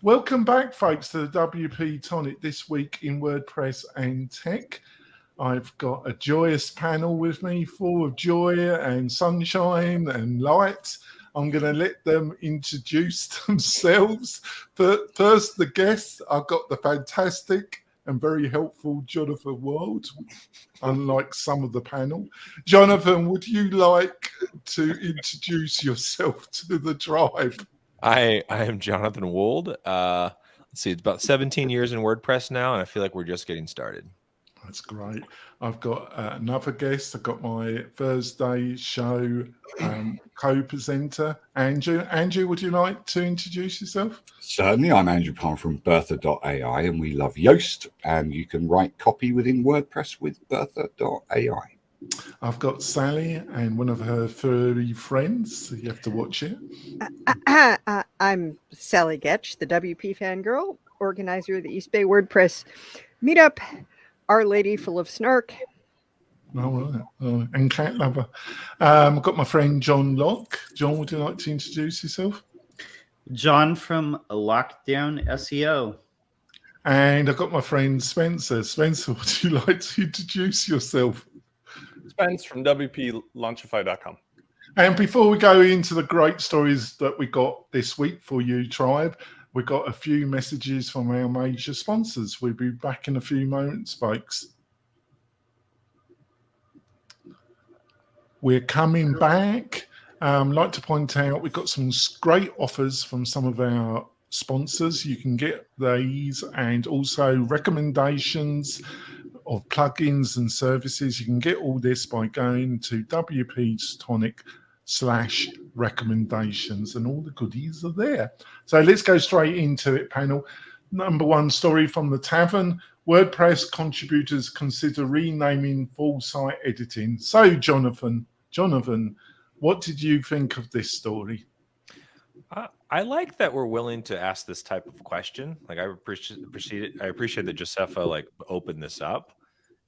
Welcome back, folks, to the WP-Tonic This Week in WordPress and Tech. I've got a joyous panel with me, full of joy and sunshine and light. I'm going to let them introduce themselves. But first, the guests. I've got the fantastic and very helpful Jonathan Wold, unlike some of the panel. Jonathan, would you like to introduce yourself to the tribe? I am Jonathan Wold. Let's see, it's about 17 years in WordPress now, and I feel like we're just getting started. That's great. I've got another guest. I've got my Thursday show co-presenter, Andrew. Andrew, would you like to introduce yourself? Certainly. I'm Andrew Palmer from Bertha.ai, and we love Yoast, and you can write copy within WordPress with Bertha.ai. I've got Sally and one of her furry friends. So you have to watch it. I'm Sally Getch, the WP fangirl, organizer of the East Bay WordPress meetup, Our Lady Full of Snark. Oh, right. And cat lover. I've got my friend John Locke. John, would you like to introduce yourself? John from Lockdown SEO. And I've got my friend Spencer. Spencer, would you like to introduce yourself? Spence from WPLaunchify.com. And before we go into the great stories that we got this week for you, Tribe, we've got a few messages from our major sponsors. We'll be back in a few moments, folks. We're coming back. I'd like to point out we've got some great offers from some of our sponsors. You can get these and also recommendations of plugins and services. You can get all this by going to WP-Tonic/recommendations, and all the goodies are there. So let's go straight into it, panel. Number one story from the Tavern. WordPress contributors consider renaming full site editing. So Jonathan, what did you think of this story? I like that we're willing to ask this type of question. Like I appreciate that Josepha opened this up.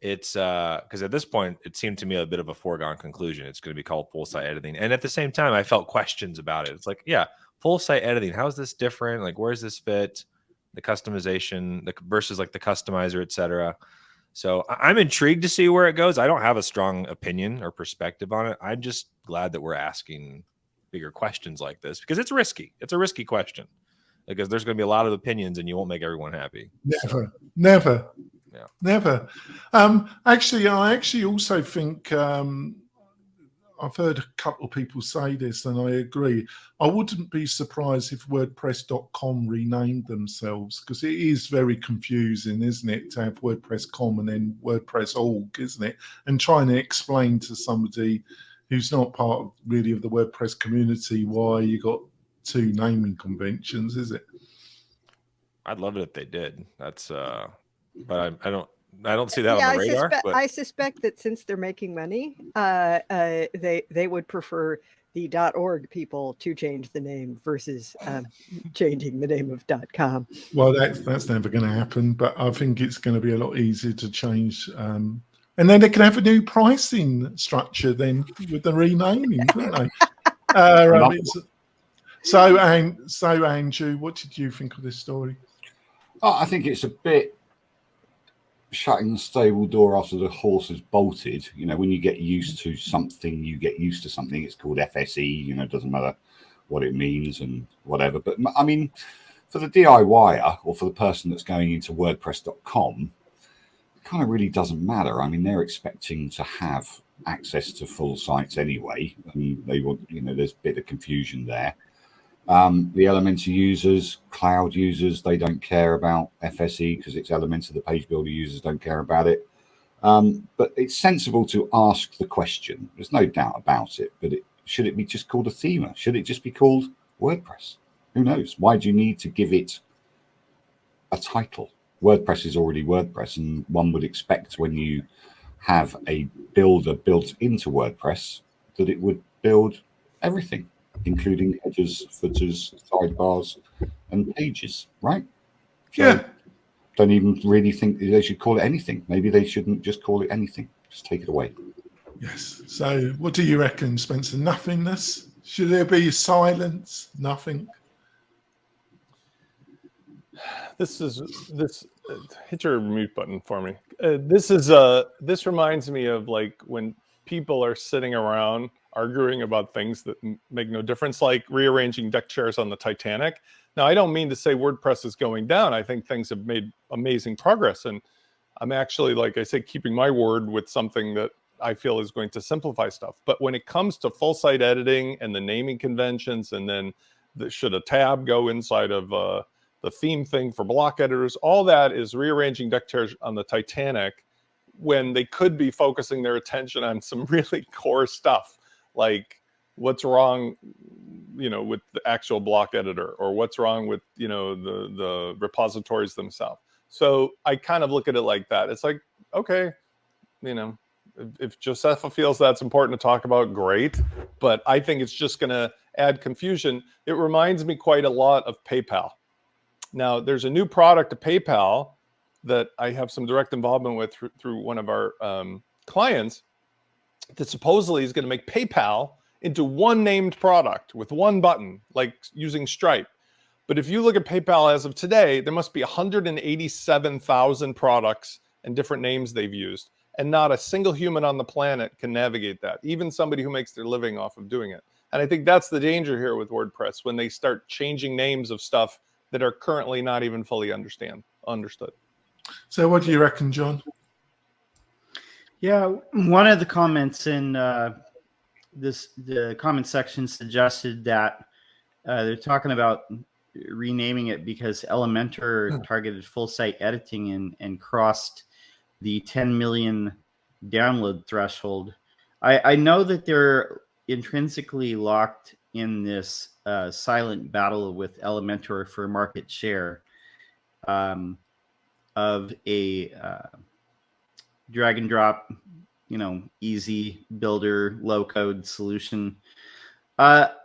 It's because at this point it seemed to me a bit of a foregone conclusion. It's going to be called full site editing, and at the same time, I felt questions about it. It's like, yeah, full site editing. How is this different? Like, where does this fit? The customization, versus like the customizer, etc. So I'm intrigued to see where it goes. I don't have a strong opinion or perspective on it. I'm just glad that we're asking bigger questions like this because it's risky. It's a risky question because there's going to be a lot of opinions and you won't make everyone happy. Never. Yeah. Never. Actually, I also think I've heard a couple of people say this, and I agree. I wouldn't be surprised if WordPress.com renamed themselves, because it is very confusing, isn't it, to have WordPress.com and then WordPress.org, isn't it? And trying to explain to somebody who's not part of the WordPress community why you got two naming conventions, is it? I'd love it if they did. That's but I don't see that on the radar. I suspect that since they're making money, they would prefer the .org people to change the name versus changing the name of .com. Well, that's never going to happen, but I think it's going to be a lot easier to change. And then they can have a new pricing structure then with the renaming, couldn't they? So, Andrew, what did you think of this story? I think it's a bit shutting the stable door after the horse has bolted. You know, when you get used to something, you get used to something. It's called FSE. You know, it doesn't matter what it means and whatever. But I mean, for the DIYer or for the person that's going into WordPress.com, it kind of really doesn't matter. I mean, they're expecting to have access to full sites anyway, and they want, you know, there's a bit of confusion there. The Elementor users, cloud users, they don't care about FSE because it's Elementor. The page builder users don't care about it. But it's sensible to ask the question. There's no doubt about it. But should it be just called a theme? Should it just be called WordPress? Who knows? Why do you need to give it a title? WordPress is already WordPress, and one would expect when you have a builder built into WordPress that it would build everything, including headers, footers, sidebars, and pages, right? So Yeah. Don't even really think they should call it anything. Maybe they shouldn't just call it anything. Just take it away. Yes. So what do you reckon, Spencer? Nothingness? Should there be silence? Nothing? hit your mute button for me. This reminds me of like when people are sitting around arguing about things that make no difference, like rearranging deck chairs on the Titanic. Now, I don't mean to say WordPress is going down. I think things have made amazing progress, and I'm actually, like I say, keeping my word with something that I feel is going to simplify stuff. But when it comes to full site editing and the naming conventions, and then should a tab go inside of the theme thing for block editors, all that is rearranging deck chairs on the Titanic when they could be focusing their attention on some really core stuff, like what's wrong, with the actual block editor, or what's wrong with, the repositories themselves. So I kind of look at it like that. It's like, okay, if Josefa feels that's important to talk about, great. But I think it's just going to add confusion. It reminds me quite a lot of PayPal. Now, there's a new product of PayPal that I have some direct involvement with through one of our clients that supposedly is going to make PayPal into one named product with one button, like using Stripe. But if you look at PayPal as of today, there must be 187,000 products and different names they've used. And not a single human on the planet can navigate that, even somebody who makes their living off of doing it. And I think that's the danger here with WordPress, when they start changing names of stuff that are currently not even fully understood. So what do you reckon, John? Yeah, one of the comments in the comment section suggested that they're talking about renaming it because Elementor targeted full site editing and crossed the 10 million download threshold. I know that they're intrinsically locked in this silent battle with Elementor for market share of a drag and drop, easy builder, low code solution.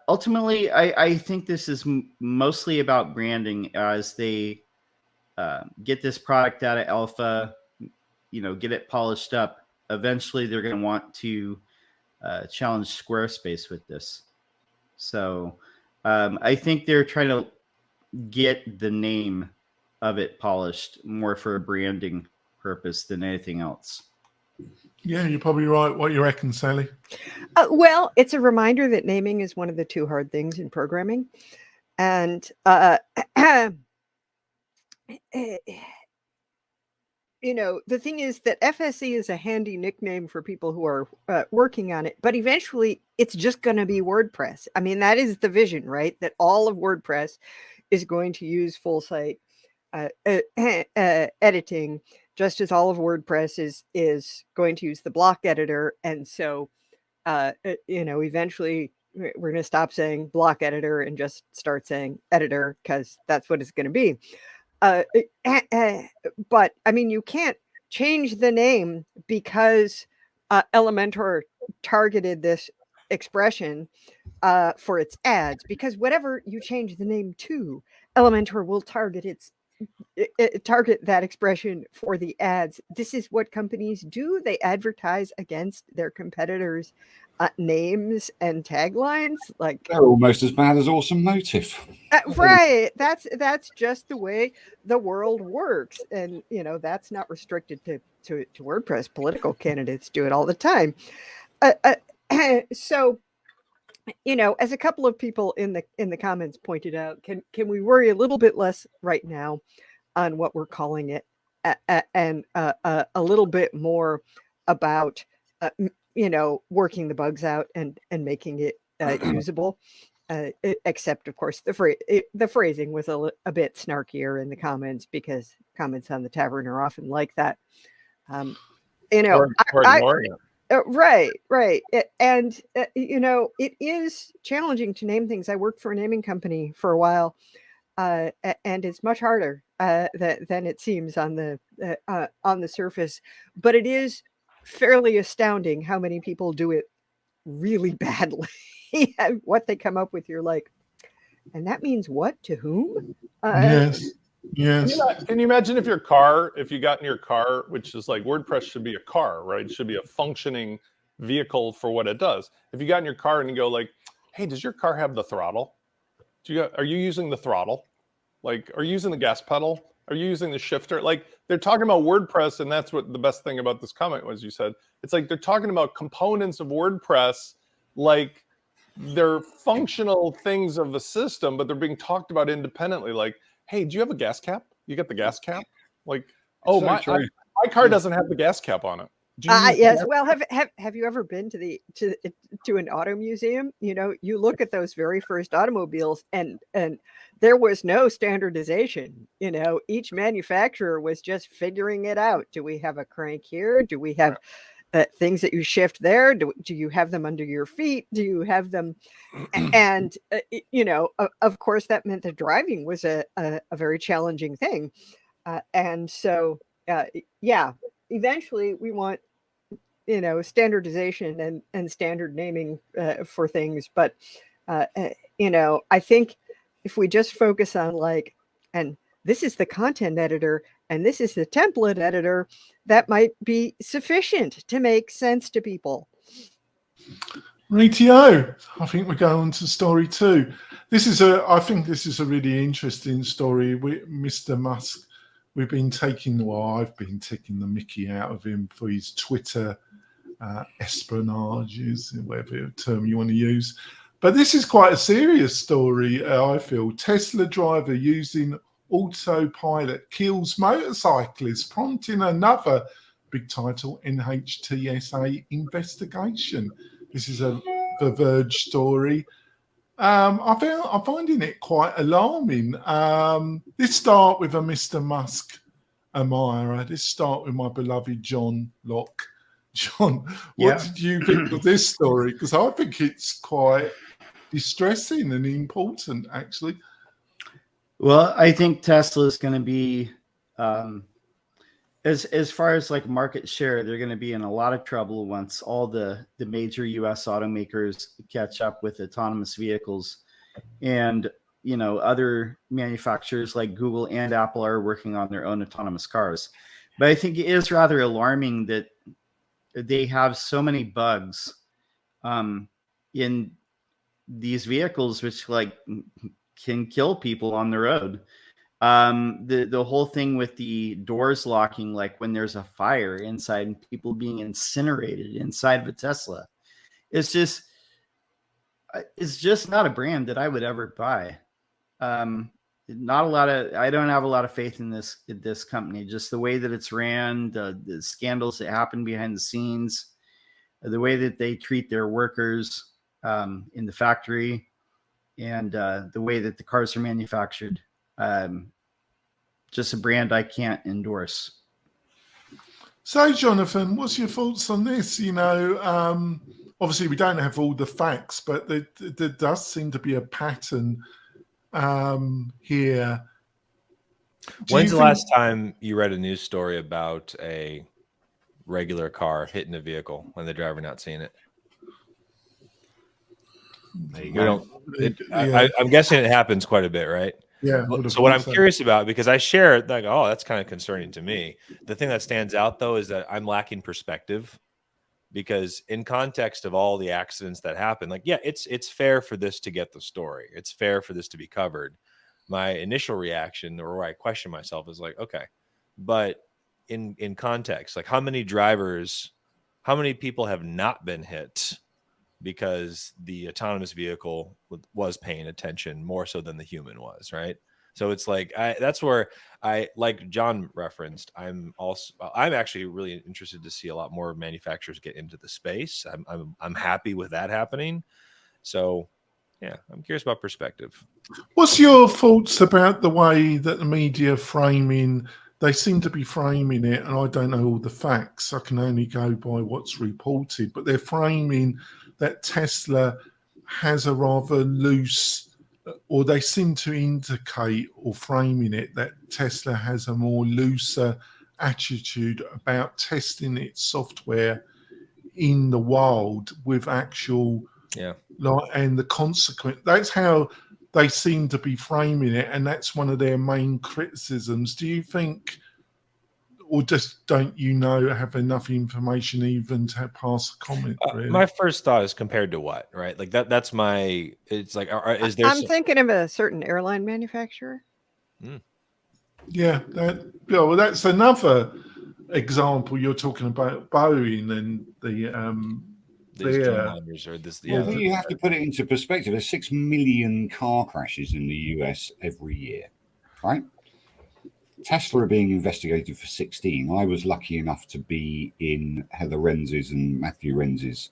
Ultimately, I think this is mostly about branding as they get this product out of alpha, get it polished up. Eventually, they're going to want to challenge Squarespace with this. So I think they're trying to get the name of it polished more for a branding purpose than anything else. Yeah, you're probably right. What do you reckon, Sally? Well, it's a reminder that naming is one of the two hard things in programming. And the thing is that FSE is a handy nickname for people who are working on it, but eventually it's just going to be WordPress. I mean, that is the vision, right? That all of WordPress is going to use full site editing, just as all of WordPress is going to use the block editor. And so, eventually we're going to stop saying block editor and just start saying editor, because that's what it's going to be. But I mean, you can't change the name because Elementor targeted this expression for its ads, because whatever you change the name to, Elementor will target target that expression for the ads. This is what companies do. They advertise against their competitors' names and taglines. Like, they're almost as bad as Awesome Motive. Right. That's just the way the world works. And, that's not restricted to WordPress. Political candidates do it all the time. So, as a couple of people in the comments pointed out, can we worry a little bit less right now on what we're calling it, and a little bit more about working the bugs out and making it usable? Except, of course, the phrasing was a bit snarkier in the comments, because comments on the tavern are often like that. Right. And, it is challenging to name things. I worked for a naming company for a while, and it's much harder than it seems on the surface. But it is fairly astounding how many people do it really badly. What they come up with, you're like, and that means what to whom? Yes. Can you imagine if you got in your car, which is like WordPress should be a car, right? It should be a functioning vehicle for what it does. If you got in your car and you go like, hey, does your car have the throttle? Are you using the throttle? Like, are you using the gas pedal? Are you using the shifter? Like, they're talking about WordPress, and that's what the best thing about this comment was. You said it's like they're talking about components of WordPress, like they're functional things of the system, but they're being talked about independently. Like, hey, do you have a gas cap? You got the gas cap? Like, oh, So my car doesn't have the gas cap on it. Do you use the Yes. gas- Well, have you ever been to an auto museum? You know, you look at those very first automobiles, and there was no standardization. You know, each manufacturer was just figuring it out. Do we have a crank here? Do we have things that you shift there? Do you have them under your feet? Do you have them? And you know, of course, that meant that driving was a very challenging thing. And so, yeah, eventually we want, you know, standardization and standard naming for things. But, you know, I think if we just focus on like, and this is the content editor and this is the template editor, that might be sufficient to make sense to people. Rightio. I think we're going on to story 2. I think this is a really interesting story. Mr. Musk, I've been taking the mickey out of him for his Twitter esplanages, whatever term you want to use. But this is quite a serious story, I feel. Tesla driver using Autopilot kills motorcyclist, prompting another big title NHTSA investigation. This is the Verge story. I'm finding it quite alarming. Let's start with a Mr. Musk admirer. Let's start with my beloved John Locke. John, what did you think of this story? Because I think it's quite distressing and important, actually. Well, I think Tesla is going to be, as far as like market share, they're going to be in a lot of trouble once all the major U.S. automakers catch up with autonomous vehicles, and you know, other manufacturers like Google and Apple are working on their own autonomous cars. But I think it is rather alarming that they have so many bugs in these vehicles, which like can kill people on the road. The whole thing with the doors locking, like when there's a fire inside and people being incinerated inside of a Tesla, it's just not a brand that I would ever buy. I don't have a lot of faith in this company, just the way that it's ran, the scandals that happen behind the scenes, the way that they treat their workers in the factory, and the way that the cars are manufactured. Just a brand I can't endorse. So, Jonathan, what's your thoughts on this? You know, obviously we don't have all the facts, but there does seem to be a pattern here. When's the last time you read a news story about a regular car hitting a vehicle when the driver not seeing it? There you go. I'm guessing it happens quite a bit, right? Yeah. So what I'm curious about, because I share like, oh, that's kind of concerning to me. The thing that stands out though is that I'm lacking perspective, because in context of all the accidents that happen, like, yeah, it's fair for this to get the story. It's fair for this to be covered. My initial reaction, or where I question myself, is like, okay, but in context, like how many people have not been hit because the autonomous vehicle was paying attention more so than the human was, right? So it's like that's where I, like John referenced, I'm actually really interested to see a lot more manufacturers get into the space. I'm happy with that happening. So yeah, I'm curious about perspective. What's your thoughts about the way that the media framing? They seem to be framing it, and I don't know all the facts. I can only go by what's reported, but they're framing that Tesla has a rather loose, or they seem to indicate or framing it that Tesla has a more looser attitude about testing its software in the wild with actual, and the consequence. That's how they seem to be framing it, and that's one of their main criticisms. Do you think, or just don't you know, have enough information even to pass a comment? Really? My first thought is compared to what, right? Like that's my. It's like, is there? I'm thinking of a certain airline manufacturer. Yeah, well, that's another example. You're talking about Boeing and These Dreamliners or this. Well, you have to put it into perspective. There's 6 million car crashes in the US every year, right? Tesla are being investigated for 16. I was lucky enough to be in Heather Renz's and Matthew Renz's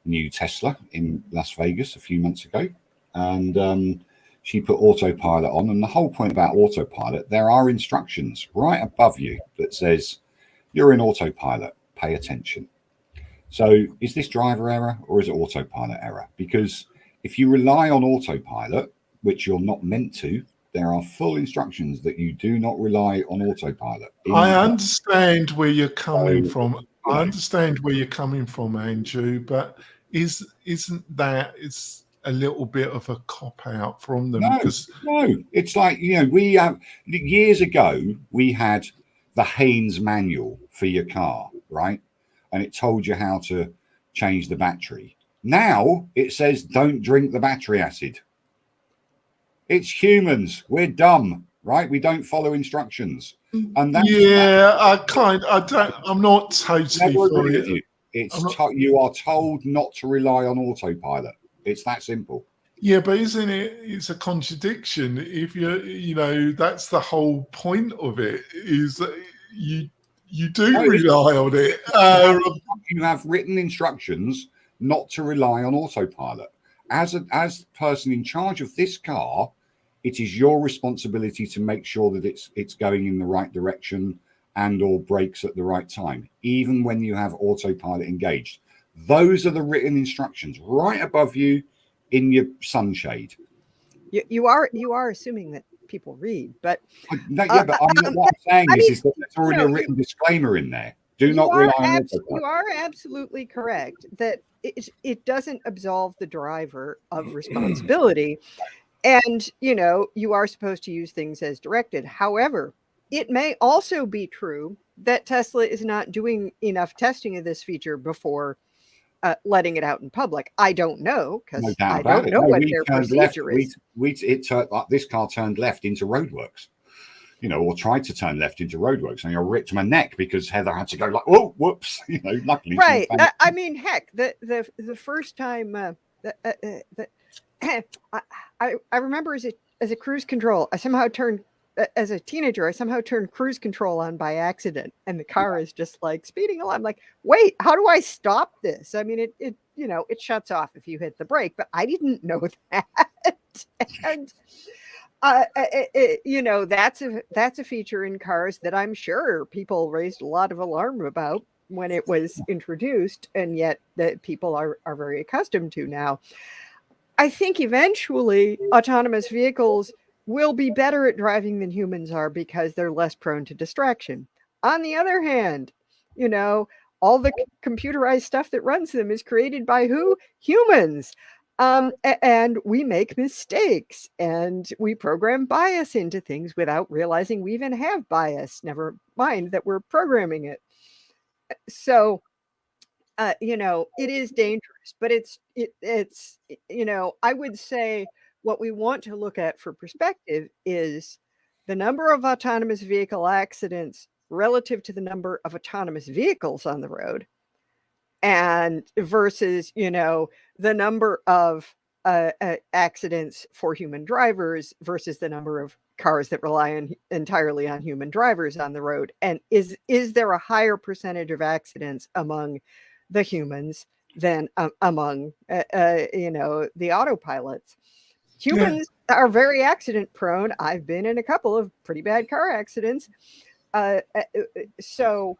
new Tesla in Las Vegas a few months ago. And she put Autopilot on. And the whole point about Autopilot, there are instructions right above you that says, you're in Autopilot, pay attention. So is this driver error or is it Autopilot error? Because if you rely on Autopilot, which you're not meant to, there are full instructions that you do not rely on Autopilot. I understand where you're coming from. I understand where you're coming from, Andrew, but isn't that it's a little bit of a cop out from them? No, it's like, we have years ago we had the Haynes manual for your car, right? And it told you how to change the battery. Now it says don't drink the battery acid. It's humans. We're dumb, right? We don't follow instructions. And that's, I'm not totally for it. You are told not to rely on Autopilot. It's that simple. Yeah, but isn't it? It's a contradiction. If that's the whole point of it. Is that you do rely on it. You have written instructions not to rely on Autopilot. As the person in charge of this car, it is your responsibility to make sure that it's going in the right direction and or brakes at the right time, even when you have Autopilot engaged. Those are the written instructions right above you in your sunshade. You are assuming that people read, but what I'm saying is that there's already a written disclaimer in there. Do not rely on Autopilot. You are absolutely correct that it doesn't absolve the driver of responsibility. And, you are supposed to use things as directed. However, it may also be true that Tesla is not doing enough testing of this feature before letting it out in public. I don't know because I don't know what their procedure is. This car turned left into roadworks, or tried to turn left into roadworks, and I ripped my neck because Heather had to go like, oh, whoops, luckily. Right. I mean, heck, the first time I remember as a cruise control, as a teenager, I somehow turned cruise control on by accident, and the car is just like speeding along. I'm like, wait, how do I stop this? I mean, it shuts off if you hit the brake, but I didn't know that. And that's a feature in cars that I'm sure people raised a lot of alarm about when it was introduced, and yet that people are very accustomed to now. I think eventually autonomous vehicles will be better at driving than humans are because they're less prone to distraction. On the other hand, all the computerized stuff that runs them is created by who? Humans. And we make mistakes and we program bias into things without realizing we even have bias. Never mind that we're programming it. So, it is dangerous, but it's I would say what we want to look at for perspective is the number of autonomous vehicle accidents relative to the number of autonomous vehicles on the road, and versus, the number of accidents for human drivers versus the number of cars that rely entirely on human drivers on the road. And is there a higher percentage of accidents among the humans than among the autopilots? Humans are very accident prone. I've been in a couple of pretty bad car accidents. So,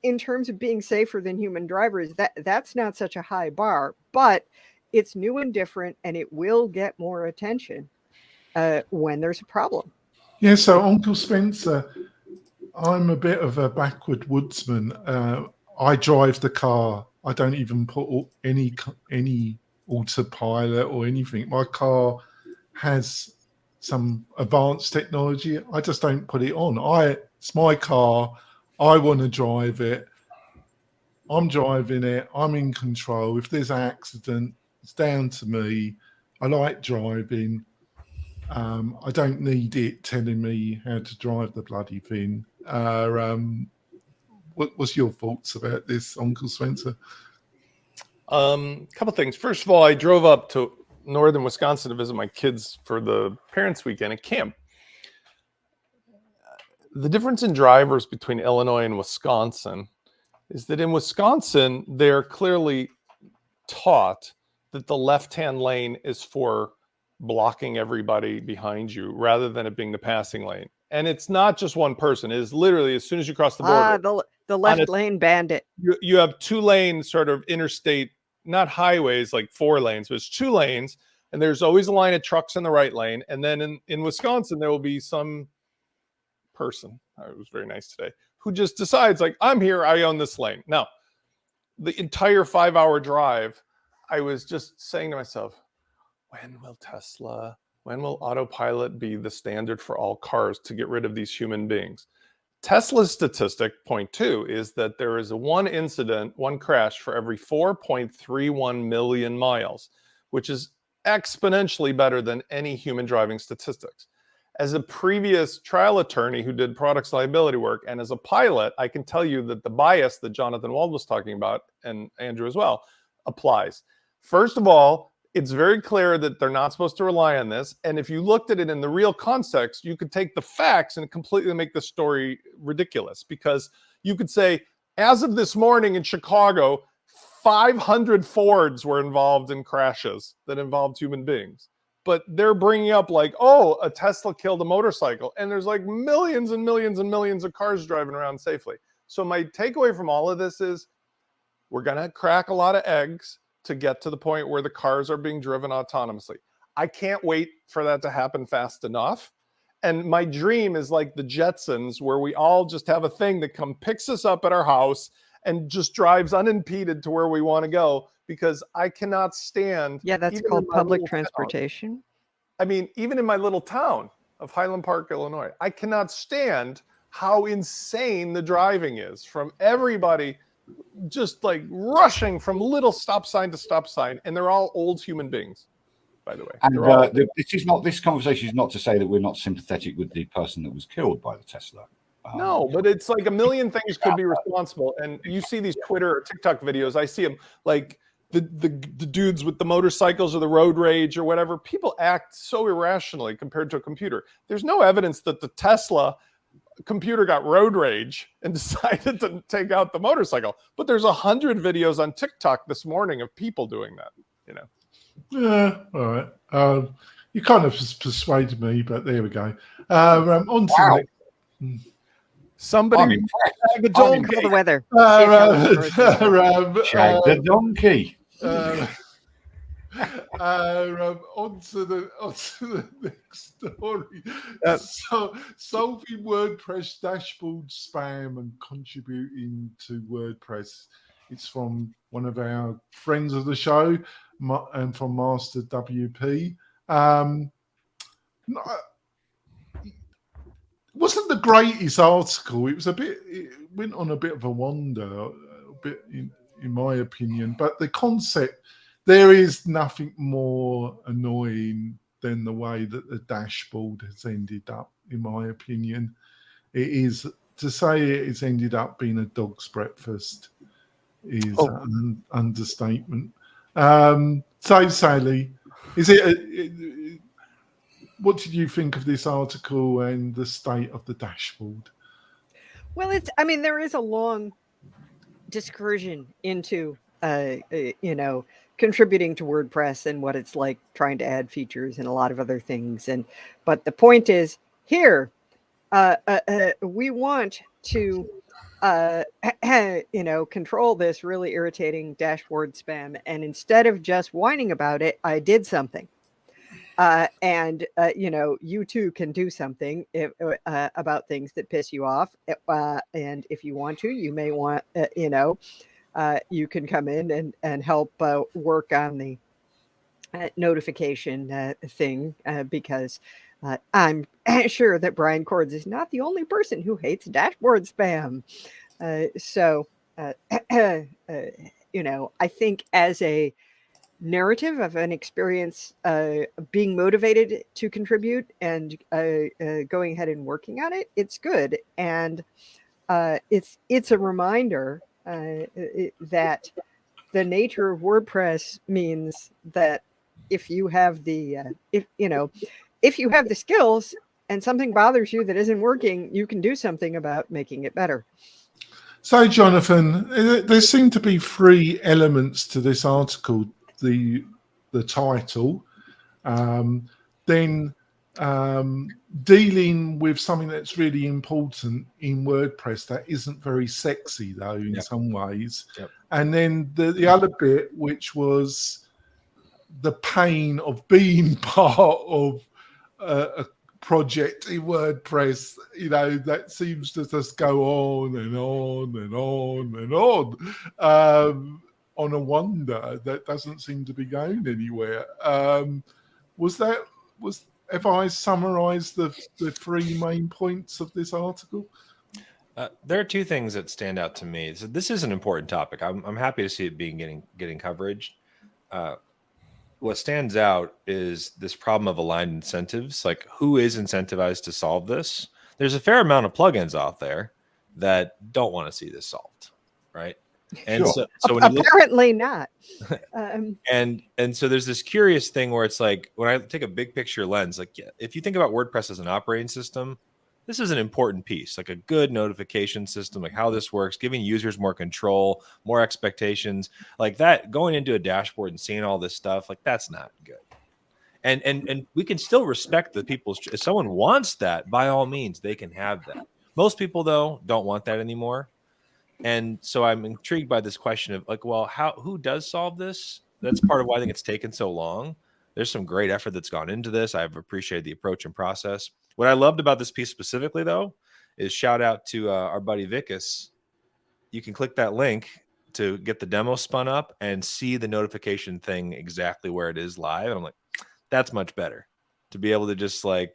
in terms of being safer than human drivers, that's not such a high bar, but it's new and different, and it will get more attention when there's a problem. Yeah, so Uncle Spencer, I'm a bit of a backward woodsman. I drive the car. I don't even put any autopilot or anything. My car has some advanced technology. I just don't put it on. It's my car. I want to drive it. I'm driving it. I'm in control. If there's an accident, it's down to me. I like driving. I don't need it telling me how to drive the bloody thing. What's your thoughts about this, Uncle Spencer? Couple things. First of all, I drove up to northern Wisconsin to visit my kids for the parents' weekend at camp. The difference in drivers between Illinois and Wisconsin is that in Wisconsin, they're clearly taught that the left-hand lane is for blocking everybody behind you rather than it being the passing lane. And it's not just one person. It is literally as soon as you cross the border. The left lane bandit. You have 2 lanes, sort of interstate, not highways like 4 lanes, but it's 2 lanes. And there's always a line of trucks in the right lane. And then in Wisconsin, there will be some person, it was very nice today, who just decides like, I'm here, I own this lane. Now, the entire 5-hour drive, I was just saying to myself, when will Autopilot be the standard for all cars to get rid of these human beings? Tesla's statistic, point 2, is that there is one incident, one crash for every 4.31 million miles, which is exponentially better than any human driving statistics. As a previous trial attorney who did products liability work, and as a pilot, I can tell you that the bias that Jonathan Wold was talking about, and Andrew as well, applies. First of all, it's very clear that they're not supposed to rely on this. And if you looked at it in the real context, you could take the facts and completely make the story ridiculous, because you could say, as of this morning in Chicago, 500 Fords were involved in crashes that involved human beings. But they're bringing up like, oh, a Tesla killed a motorcycle. And there's like millions and millions and millions of cars driving around safely. So my takeaway from all of this is we're going to crack a lot of eggs to get to the point where the cars are being driven autonomously. I can't wait for that to happen fast enough. And my dream is like the Jetsons, where we all just have a thing that picks us up at our house and just drives unimpeded to where we want to go, because I cannot stand. Yeah, that's called public transportation. I mean, even in my little town of Highland Park, Illinois, I cannot stand how insane the driving is, from everybody just like rushing from little stop sign to stop sign, and they're all old human beings, by the way. And this conversation is not to say that we're not sympathetic with the person that was killed by the Tesla. No, but it's like a million things could be responsible. And you see these Twitter or TikTok videos, I see them like the dudes with the motorcycles or the road rage or whatever. People act so irrationally compared to a computer. There's no evidence that the Tesla computer got road rage and decided to take out the motorcycle. But there's 100 videos on TikTok this morning of people doing that, you know. Yeah, all right. You kind of persuaded me, but there we go. On to somebody the donkey. The weather. Shag the donkey. On to the next story. So, solving WordPress dashboard spam and contributing to WordPress. It's from one of our friends of the show, and from Master WP. Wasn't the greatest article. It went on a bit of a wander, a bit in my opinion. But the concept, there is nothing more annoying than the way that the dashboard has ended up, in my opinion. It is, to say it has ended up being a dog's breakfast is an understatement. So, Sally, what did you think of this article and the state of the dashboard? Well, there is a long discursion into, contributing to WordPress and what it's like trying to add features and a lot of other things. But the point is here, we want to, control this really irritating dashboard spam. And instead of just whining about it, I did something. You too can do something about things that piss you off. And if you want to, you may want, you can come in and help work on the notification thing, because I'm sure that Brian Cords is not the only person who hates dashboard spam. I think as a narrative of an experience, being motivated to contribute and going ahead and working on it, it's good. And it's a reminder that the nature of WordPress means that if you have the if you have the skills and something bothers you that isn't working, you can do something about making it better. So, Jonathan, there seem to be three elements to this article: the title, then dealing with something that's really important in WordPress that isn't very sexy, though, in some ways, and then the other bit, which was the pain of being part of a project in WordPress, that seems to just go on and on and on and on a wonder that doesn't seem to be going anywhere. Have I summarized the three main points of this article? There are two things that stand out to me. So this is an important topic. I'm happy to see it getting coverage. What stands out is this problem of aligned incentives. Like, who is incentivized to solve this? There's a fair amount of plugins out there that don't want to see this solved, right? And Sure. so when Apparently not. And so there's this curious thing where it's like, when I take a big picture lens, like, if you think about WordPress as an operating system, this is an important piece, like a good notification system, like how this works, giving users more control, more expectations, like that, going into a dashboard and seeing all this stuff, like that's not good. And we can still respect the people's, if someone wants that, by all means, they can have that. Most people, though, don't want that anymore. And so I'm intrigued by this question of like, well, who does solve this? That's part of why I think it's taken so long. There's some great effort that's gone into this. I've appreciated the approach and process. What I loved about this piece specifically, though, is shout out to our buddy Vickis. You can click that link to get the demo spun up and see the notification thing exactly where it is live. And I'm like, that's much better to be able to just like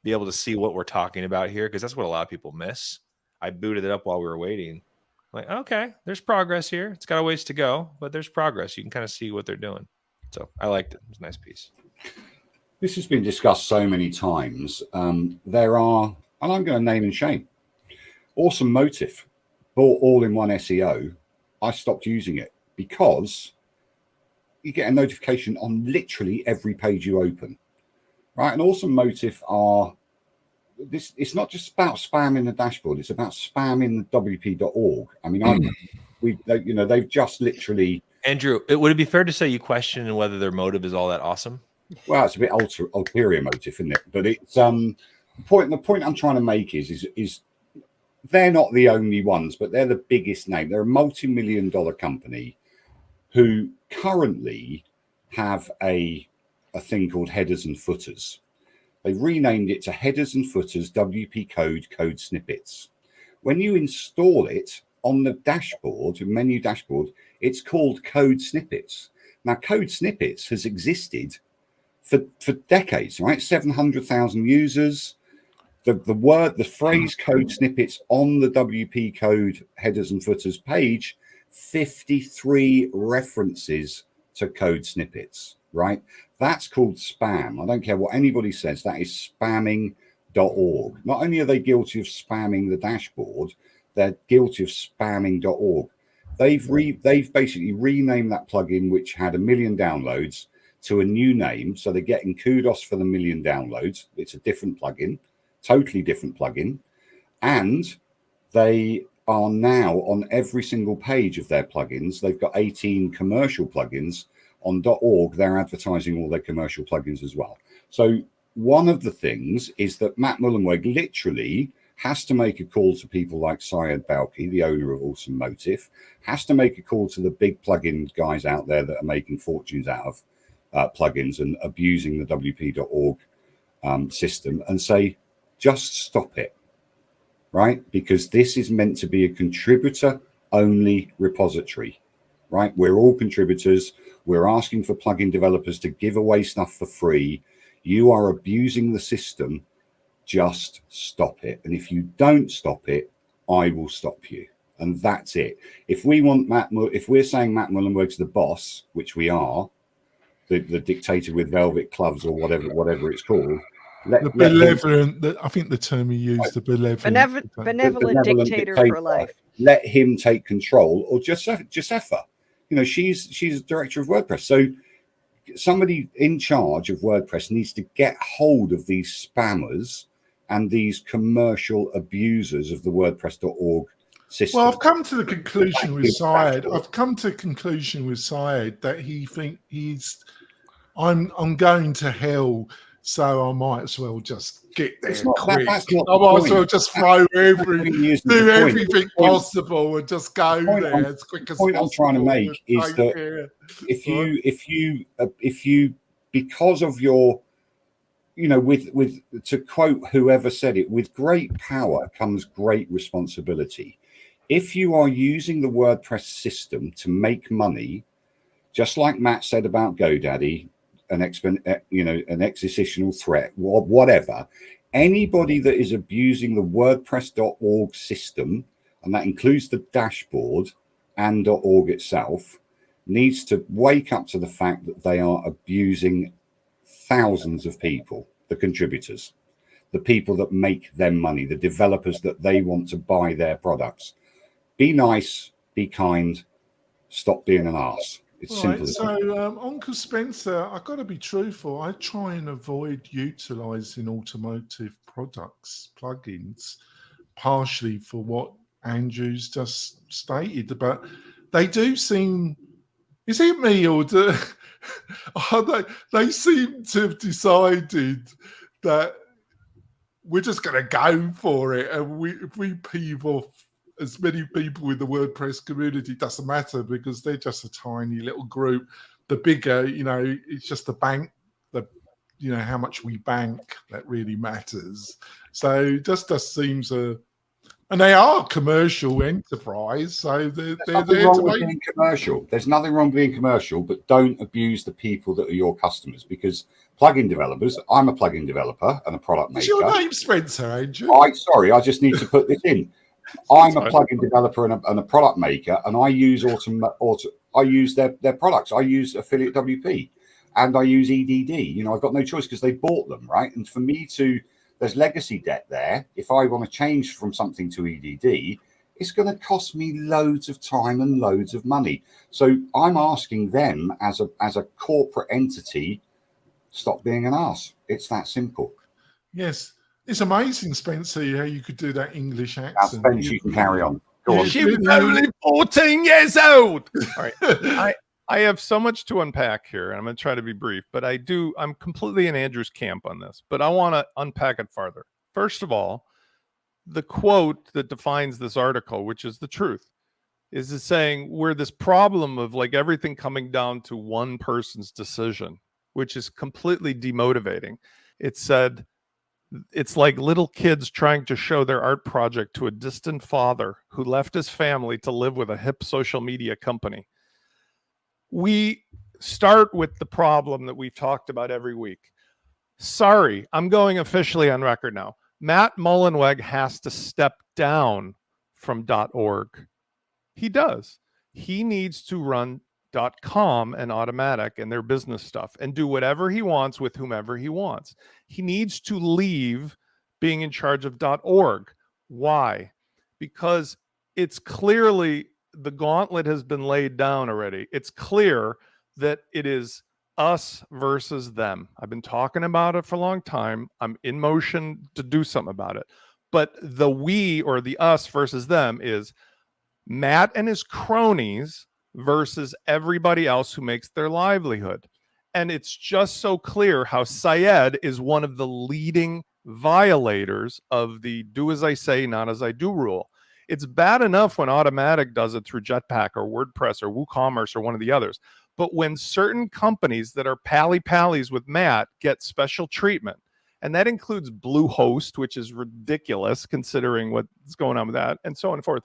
be able to see what we're talking about here, because that's what a lot of people miss. I booted it up while we were waiting. Like, okay, there's progress here. It's got a ways to go, but there's progress. You can kind of see what they're doing. So I liked it. It was a nice piece. This has been discussed so many times. There are, and I'm going to name and shame, Awesome Motive, bought all-in-one SEO. I stopped using it because you get a notification on literally every page you open, right? And Awesome Motive are this. It's not just about spamming the dashboard; it's about spamming the WP.org. I mean, they've just literally. Andrew, would it be fair to say you question whether their motive is all that awesome? Well, it's a bit ulterior motive, isn't it? But it's the point I'm trying to make is they're not the only ones, but they're the biggest name. They're a multi-million-dollar company who currently have a thing called headers and footers. They've renamed it to Headers and Footers WP Code Snippets. When you install it on the dashboard, menu dashboard, it's called Code Snippets. Now, Code Snippets has existed for decades, right? 700,000 users. The phrase Code Snippets on the WP Code Headers and Footers page, 53 references to Code Snippets, right? That's called spam. I don't care what anybody says. That is spamming.org. Not only are they guilty of spamming the dashboard, they're guilty of spamming.org. They've basically renamed that plugin, which had 1 million downloads, to a new name. So they're getting kudos for the 1 million downloads. It's a different plugin, totally different plugin. And they are now on every single page of their plugins. They've got 18 commercial plugins on .org. They're advertising all their commercial plugins as well. So one of the things is that Matt Mullenweg literally has to make a call to people like Syed Balki, the owner of Awesome Motive, has to make a call to the big plugin guys out there that are making fortunes out of plugins and abusing the WP.org system, and say, just stop it, right? Because this is meant to be a contributor-only repository, right? We're all contributors. We're asking for plugin developers to give away stuff for free. You are abusing the system. Just stop it. And if you don't stop it, I will stop you. And that's it. If we want if we're saying Matt Mullenweg's the boss, which we are, the dictator with velvet gloves or whatever it's called. The benevolent, I think the term he used, the benevolent. Benevolent dictator for life. Let him take control, or Josefa. You know, she's a director of WordPress. So somebody in charge of WordPress needs to get hold of these spammers and these commercial abusers of the WordPress.org system. Well, I've come to the conclusion with Syed. That he think I'm going to hell, so I might as well just get there quick. I might as well just throw do everything possible and just go there as quick as possible. The point I'm trying to make is that if you because of your, you know, with to quote whoever said it, with great power comes great responsibility. If you are using the WordPress system to make money, just like Matt said about GoDaddy, an existential threat, whatever, anybody that is abusing the WordPress.org system, and that includes the dashboard and .org itself, needs to wake up to the fact that they are abusing thousands of people, the contributors, the people that make them money, the developers that they want to buy their products. Be nice, be kind, stop being an arse. It's simple. So, Uncle Spencer, I've got to be truthful. I try and avoid utilising automotive products, plugins, partially for what Andrew's just stated. But they do seem, is it me or they seem to have decided that we're just going to go for it. And if we peeve off as many people in the WordPress community, doesn't matter because they're just a tiny little group. The bigger, you know, it's just the bank, how much we bank that really matters. So it just seems and they are commercial enterprise. So they're there to make being commercial. There's nothing wrong with being commercial, but don't abuse the people that are your customers, because plugin developers, I'm a plugin developer and a product maker. Is your name Spencer, Andrew? Sorry, I just need to put this in. I'm a plugin developer and a product maker, and I use I use their products. I use Affiliate WP and I use EDD. You know, I've got no choice because they bought them, right? And for me there's legacy debt there. If I want to change from something to EDD, it's going to cost me loads of time and loads of money. So I'm asking them as a corporate entity, stop being an arse. It's that simple. Yes. It's amazing, Spencer, how you could do that English accent. Now, Spencer, you can carry on. Go on. She was only 14 years old. All right. I have so much to unpack here, and I'm going to try to be brief, but I'm completely in Andrew's camp on this, but I want to unpack it farther. First of all, the quote that defines this article, which is the truth, is it saying we're this problem of like everything coming down to one person's decision, which is completely demotivating. It said, it's like little kids trying to show their art project to a distant father who left his family to live with a hip social media company. We start with the problem that we've talked about every week. Sorry, I'm going officially on record now. Matt Mullenweg has to step down from .org. He does. He needs to run .com and Automatic and their business stuff and do whatever he wants with whomever he wants. He needs to leave being in charge of .org. Why? Because it's clearly the gauntlet has been laid down already. It's clear that it is us versus them. I've been talking about it for a long time. I'm in motion to do something about it. But the we or the us versus them is Matt and his cronies versus everybody else who makes their livelihood. And it's just so clear how Syed is one of the leading violators of the do as I say, not as I do rule. It's bad enough when Automatic does it through Jetpack or WordPress or WooCommerce or one of the others. But when certain companies that are pally-pallies with Matt get special treatment, and that includes Bluehost, which is ridiculous considering what's going on with that, and so on and forth.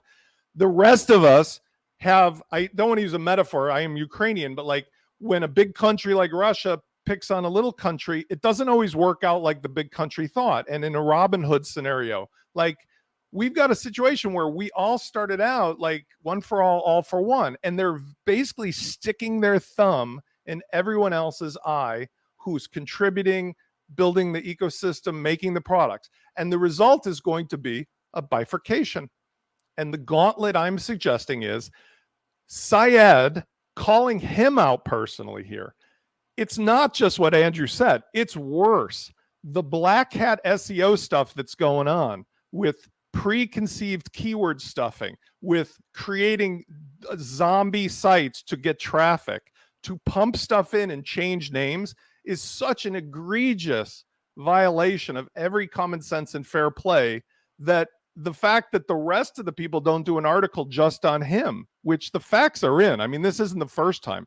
The rest of us have, I don't want to use a metaphor, I am Ukrainian, but like when a big country like Russia picks on a little country, it doesn't always work out like the big country thought. And in a Robin Hood scenario, like we've got a situation where we all started out like one for all for one, and they're basically sticking their thumb in everyone else's eye who's contributing, building the ecosystem, making the products. And the result is going to be a bifurcation. And the gauntlet I'm suggesting is Syed, calling him out personally here. It's not just what Andrew said, it's worse. The black hat SEO stuff that's going on with preconceived keyword stuffing, with creating zombie sites to get traffic, to pump stuff in and change names, is such an egregious violation of every common sense and fair play that the fact that the rest of the people don't do an article just on him, which the facts are in. I mean, this isn't the first time.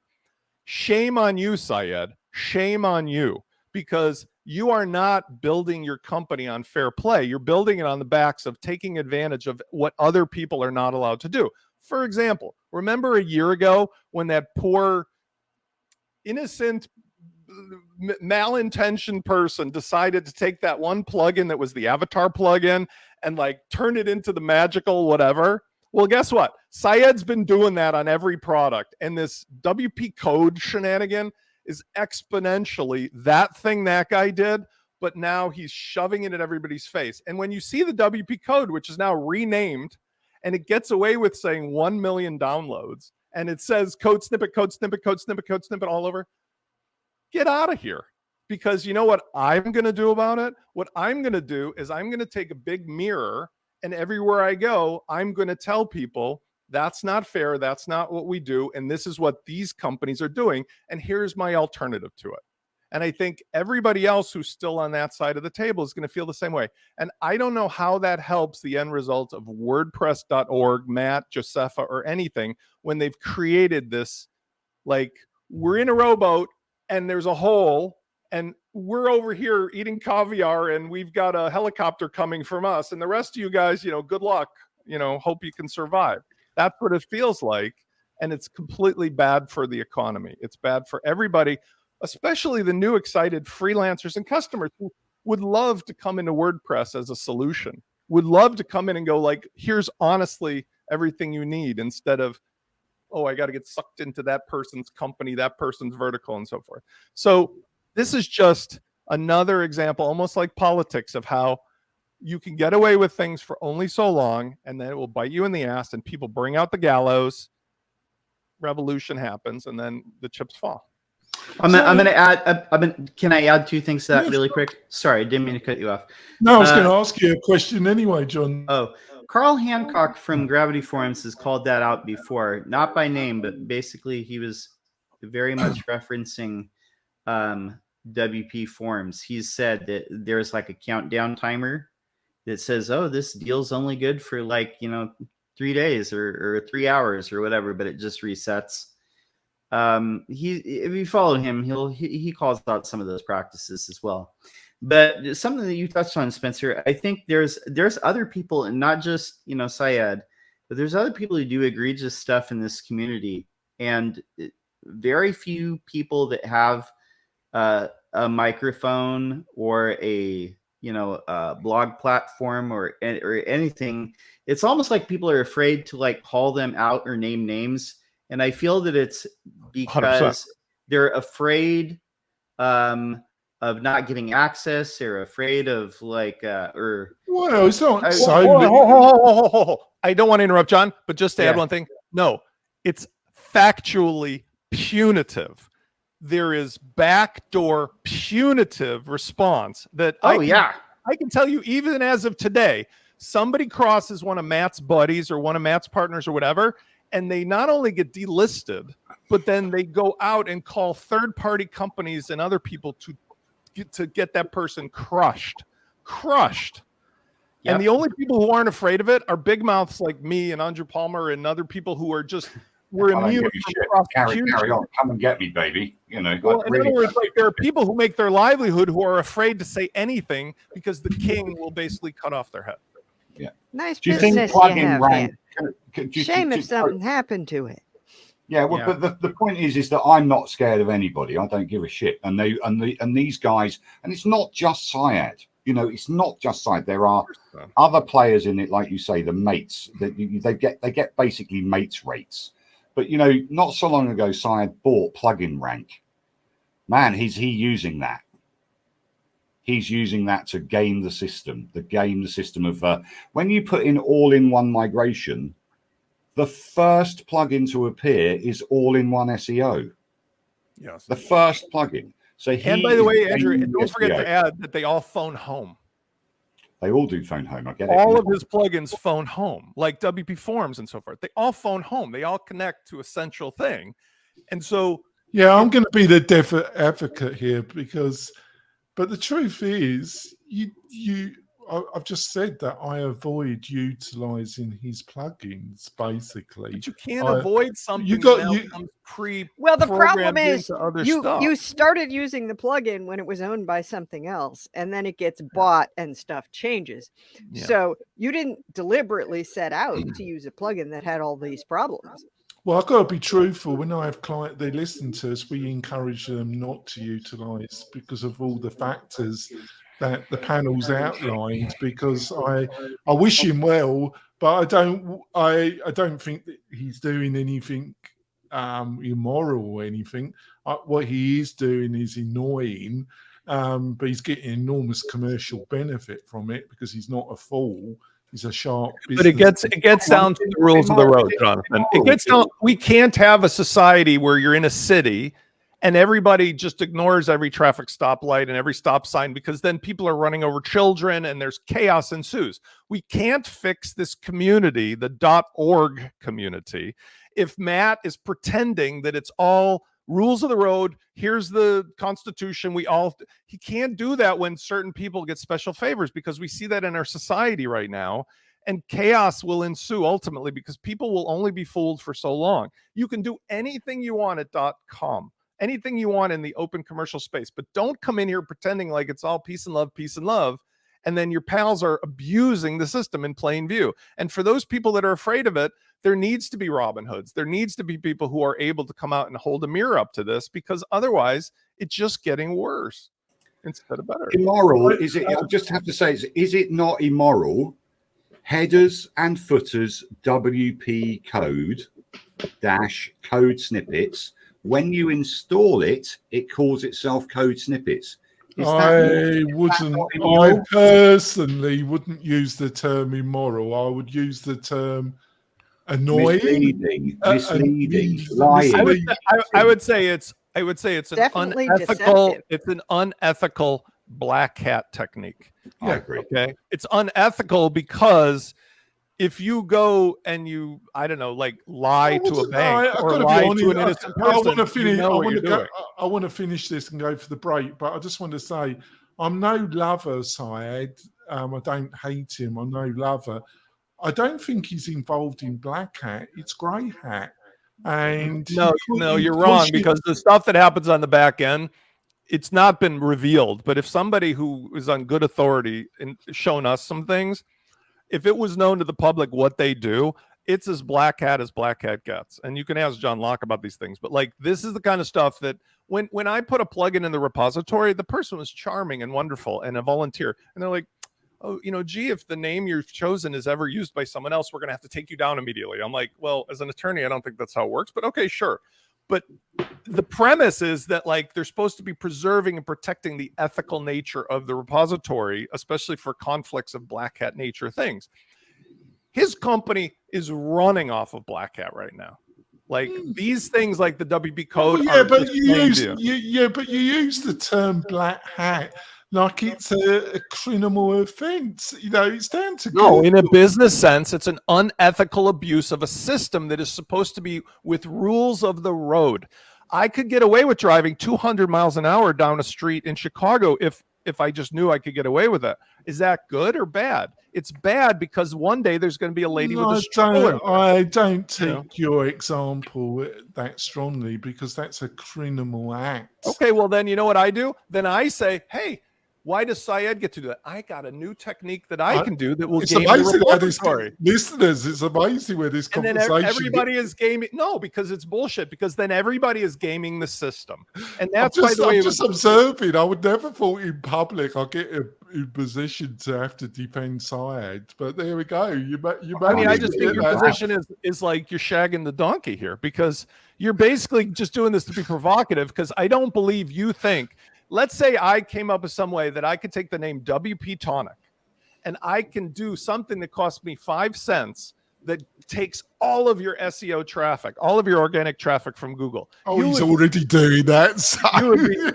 Shame on you, Syed. Shame on you, because you are not building your company on fair play. You're building it on the backs of taking advantage of what other people are not allowed to do. For example, remember a year ago when that poor, innocent, malintentioned person decided to take that one plugin that was the avatar plugin and like turn it into the magical whatever? Well, guess what? Syed's been doing that on every product. And this WP code shenanigan is exponentially that thing that guy did, but now he's shoving it in everybody's face. And when you see the WP code, which is now renamed, and it gets away with saying 1 million downloads, and it says code snippet, code snippet, code snippet, code snippet all over, get out of here. Because you know what I'm going to do about it? What I'm going to do is I'm going to take a big mirror, and everywhere I go, I'm going to tell people that's not fair. That's not what we do. And this is what these companies are doing. And here's my alternative to it. And I think everybody else who's still on that side of the table is going to feel the same way. And I don't know how that helps the end result of WordPress.org, Matt, Josepha, or anything when they've created this, like, we're in a rowboat and there's a hole and we're over here eating caviar and we've got a helicopter coming from us. And the rest of you guys, good luck, hope you can survive. That's what it feels like. And it's completely bad for the economy. It's bad for everybody, especially the new excited freelancers and customers who would love to come into WordPress as a solution, would love to come in and go like, here's honestly everything you need, instead of, oh, I got to get sucked into that person's company, that person's vertical, and so forth. So this is just another example, almost like politics, of how you can get away with things for only so long, and then it will bite you in the ass, and people bring out the gallows, revolution happens, and then the chips fall. I'm going to add, can I add two things to that really quick? Sorry, I didn't mean to cut you off. No, I was going to ask you a question anyway, John. Oh, Carl Hancock from Gravity Forums has called that out before, not by name, but basically he was very much referencing WP Forums. He's said that there's like a countdown timer that says, oh, this deal's only good for 3 days or 3 hours or whatever, but it just resets. If you follow him, he calls out some of those practices as well. But something that you touched on, Spencer, I think there's other people, and not just Syed, but there's other people who do egregious stuff in this community, and very few people that have a microphone or a blog platform or anything. It's almost like people are afraid to call them out or name names. And I feel that it's because 100%. They're afraid of not getting access, or afraid of Well, it's not I don't want to interrupt, John, but just to add one thing. No, it's factually punitive. There is backdoor punitive response that I can tell you, even as of today, somebody crosses one of Matt's buddies or one of Matt's partners or whatever, and they not only get delisted, but then they go out and call third-party companies and other people to get that person crushed. Yep. And the only people who aren't afraid of it are big mouths like me and Andrew Palmer and other people who are just immune from prosecution. Carry on, come and get me, baby. Well, in other words, there are people who make their livelihood who are afraid to say anything because the king will basically cut off their head. Yeah. Nice Do you business think plugin you have rank? Shame if something happened to it. Yeah, well, but the point is that I'm not scared of anybody. I don't give a shit. And these guys, and it's not just Syed. It's not just Syed. There are other players in it, like you say, the mates. They get basically mates rates. But not so long ago, Syed bought plugin rank, Man, he's using that. He's using that to game the system. Of when you put in all-in-one migration, the first plugin to appear is all-in-one SEO. Yes. The first plugin. So and by the way, Andrew, don't forget to add that they all phone home. They all do phone home. I get it. All of his plugins phone home, like WP Forms and so forth. They all phone home. They all connect to a central thing. And so... Yeah, I'm going to be the advocate here but the truth is, I've just said that I avoid utilizing his plugins, basically. But you can't avoid something Well, the problem is stuff. You started using the plugin when it was owned by something else, and then it gets bought and stuff changes. Yeah. So you didn't deliberately set out to use a plugin that had all these problems. Well, I've got to be truthful. When I have clients, they listen to us, we encourage them not to utilize because of all the factors that the panel's outlined. Because I wish him well, but I don't think that he's doing anything immoral or anything. What he is doing is annoying, but he's getting enormous commercial benefit from it because he's not a fool. He's a sharp business. But it gets down to the rules of the road, Jonathan. It gets down. We can't have a society where you're in a city and everybody just ignores every traffic stoplight and every stop sign, because then people are running over children and there's chaos ensues. We can't fix this community, the .org community, if Matt is pretending that it's all rules of the road. Here's the Constitution. He can't do that when certain people get special favors, because we see that in our society right now, and chaos will ensue ultimately because people will only be fooled for so long. You can do anything you want at .com, anything you want in the open commercial space, but don't come in here pretending like it's all peace and love. And then your pals are abusing the system in plain view. And for those people that are afraid of it, there needs to be Robin Hoods. There needs to be people who are able to come out and hold a mirror up to this, because otherwise it's just getting worse instead of better. Immoral, is it? I'll just have to say, is it not immoral? Headers and footers, WP code snippets. When you install it, it calls itself code snippets. I personally wouldn't use the term immoral. I would use the term annoying, misleading, lying. I would say it's an unethical. It's an unethical black hat technique. I agree. Okay, it's unethical because if you go and you, I don't know, like lie to a bank or lie to an innocent person, I want to finish this and go for the break, but I just want to say I'm no lover, Syed. I don't hate him. I'm no lover. I don't think he's involved in black hat. It's grey hat. And no, you're wrong, because the stuff that happens on the back end, it's not been revealed. But if somebody who is on good authority and shown us some things, if it was known to the public what they do, it's as black hat gets. And you can ask John Locke about these things. But like, this is the kind of stuff that when I put a plugin in the repository, the person was charming and wonderful and a volunteer. And they're like, oh, gee, if the name you've chosen is ever used by someone else, we're going to have to take you down immediately. I'm like, well, as an attorney, I don't think that's how it works, but okay, sure. But the premise is that like they're supposed to be preserving and protecting the ethical nature of the repository, especially for conflicts of black hat nature things. His company is running off of black hat right now. Like these things, like the WP code. But you use the term black hat like it's a criminal offense. It's down to in a business sense, it's an unethical abuse of a system that is supposed to be with rules of the road. I could get away with driving 200 miles an hour down a street in Chicago if I just knew I could get away with it. Is that good or bad? It's bad because one day there's going to be a lady with a stroller. I don't take your example that strongly, because that's a criminal act. Okay, well then you know what I do? Then I say, hey, why does Syed get to do that? I got a new technique that I can do that will game the repository. Listeners, it's amazing where this conversation. And then everybody is gaming. No, because it's bullshit. Because then everybody is gaming the system, and that's I'm just observing. I would never thought in public I'd get in position to have to defend Syed. But there we go. I just think your position is like you're shagging the donkey here, because you're basically just doing this to be provocative, because I don't believe you think, let's say I came up with some way that I could take the name WP-Tonic and I can do something that costs me 5 cents that takes all of your SEO traffic, all of your organic traffic from Google. Oh, he's already doing that. So.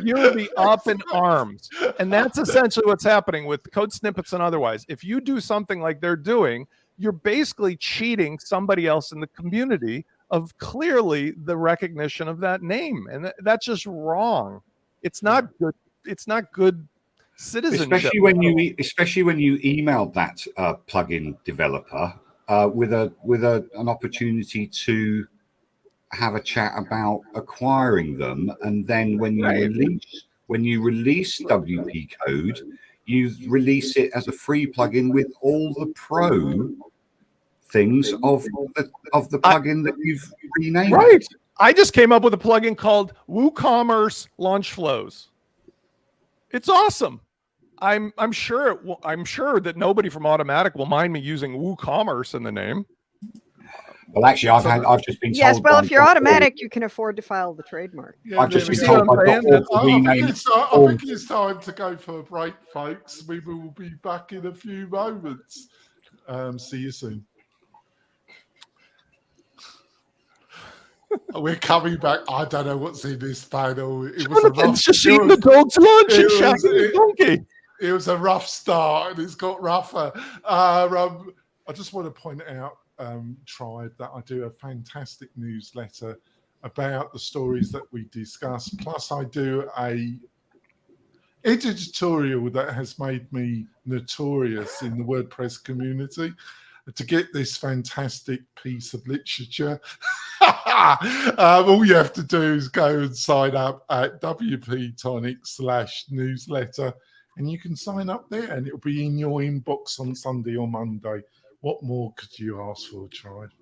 You would be up in arms. And that's essentially what's happening with code snippets and otherwise. If you do something like they're doing, you're basically cheating somebody else in the community of clearly the recognition of that name. And that's just wrong. It's not good. It's not good citizenship. Especially when you emailed that plugin developer with an opportunity to have a chat about acquiring them, and then when you release WP code, you release it as a free plugin with all the pro things of the plugin that you've renamed. Right. I just came up with a plugin called WooCommerce Launch Flows. It's awesome. I'm sure that nobody from Automatic will mind me using WooCommerce in the name. Well, actually, I've just been told. Yes, well, if you're Automatic, you can afford to file the trademark. Yeah, I've just been told by I think it's time to go for a break, folks. We will be back in a few moments. See you soon. We're coming back. I don't know what's in this panel. It's just eating the dog's lunch and shagging the donkey. It was a rough start, and it's got rougher. I just want to point out, Tribe, that I do a fantastic newsletter about the stories that we discuss. Plus, I do a editorial that has made me notorious in the WordPress community to get this fantastic piece of literature. All you have to do is go and sign up at WP-Tonic/newsletter, and you can sign up there, and it'll be in your inbox on Sunday or Monday. What more could you ask for, Tribe?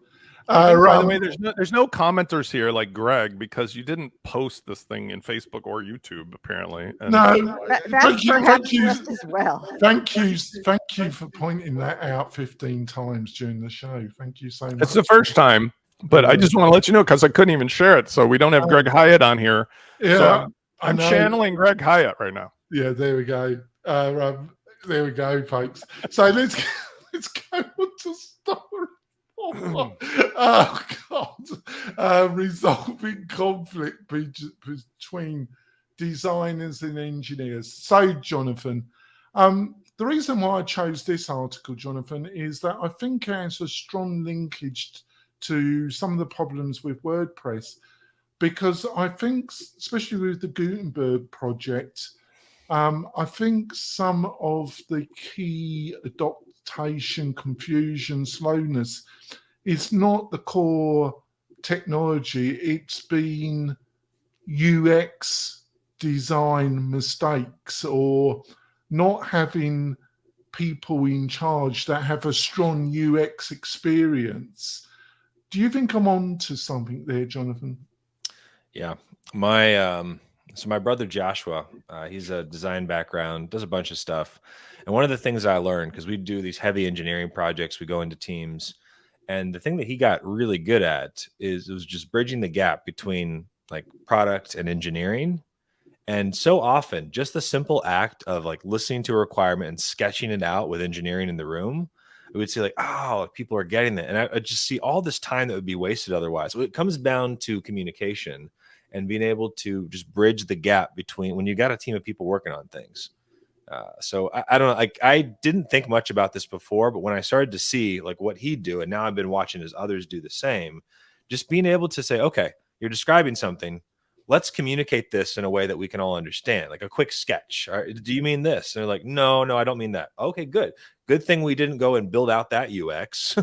By the way, there's no commenters here like Greg, because you didn't post this thing in Facebook or YouTube apparently. And no, that's perhaps just as well. Thank you for pointing that out 15 times during the show. Thank you so much. It's the first time, but I just want to let you know, because I couldn't even share it, so we don't have Greg Hyatt on here. Yeah, so I'm channeling Greg Hyatt right now. Yeah, there we go. There we go, folks. So let's go on to story. Oh God! Resolving conflict between designers and engineers. So, Jonathan, the reason why I chose this article, Jonathan, is that I think it has a strong linkage to some of the problems with WordPress, because I think, especially with the Gutenberg project, I think some of the key adaptation, confusion, slowness is not the core technology. It's been UX design mistakes, or not having people in charge that have a strong UX experience. Do you think I'm on to something there, Jonathan? Yeah. My brother Joshua, he's a design background, does a bunch of stuff. And one of the things I learned, because we do these heavy engineering projects, we go into teams, and the thing that he got really good at was just bridging the gap between like product and engineering. And so often, just the simple act of like listening to a requirement and sketching it out with engineering in the room, we would see like, oh, people are getting that. And I just see all this time that would be wasted otherwise. So it comes down to communication and being able to just bridge the gap between when you got a team of people working on things. So I don't know, like I didn't think much about this before, but when I started to see like what he'd do, and now I've been watching as others do the same, just being able to say, okay, you're describing something. Let's communicate this in a way that we can all understand, like a quick sketch. All right, do you mean this? And they're like, no, I don't mean that. Okay, good. Good thing we didn't go and build out that UX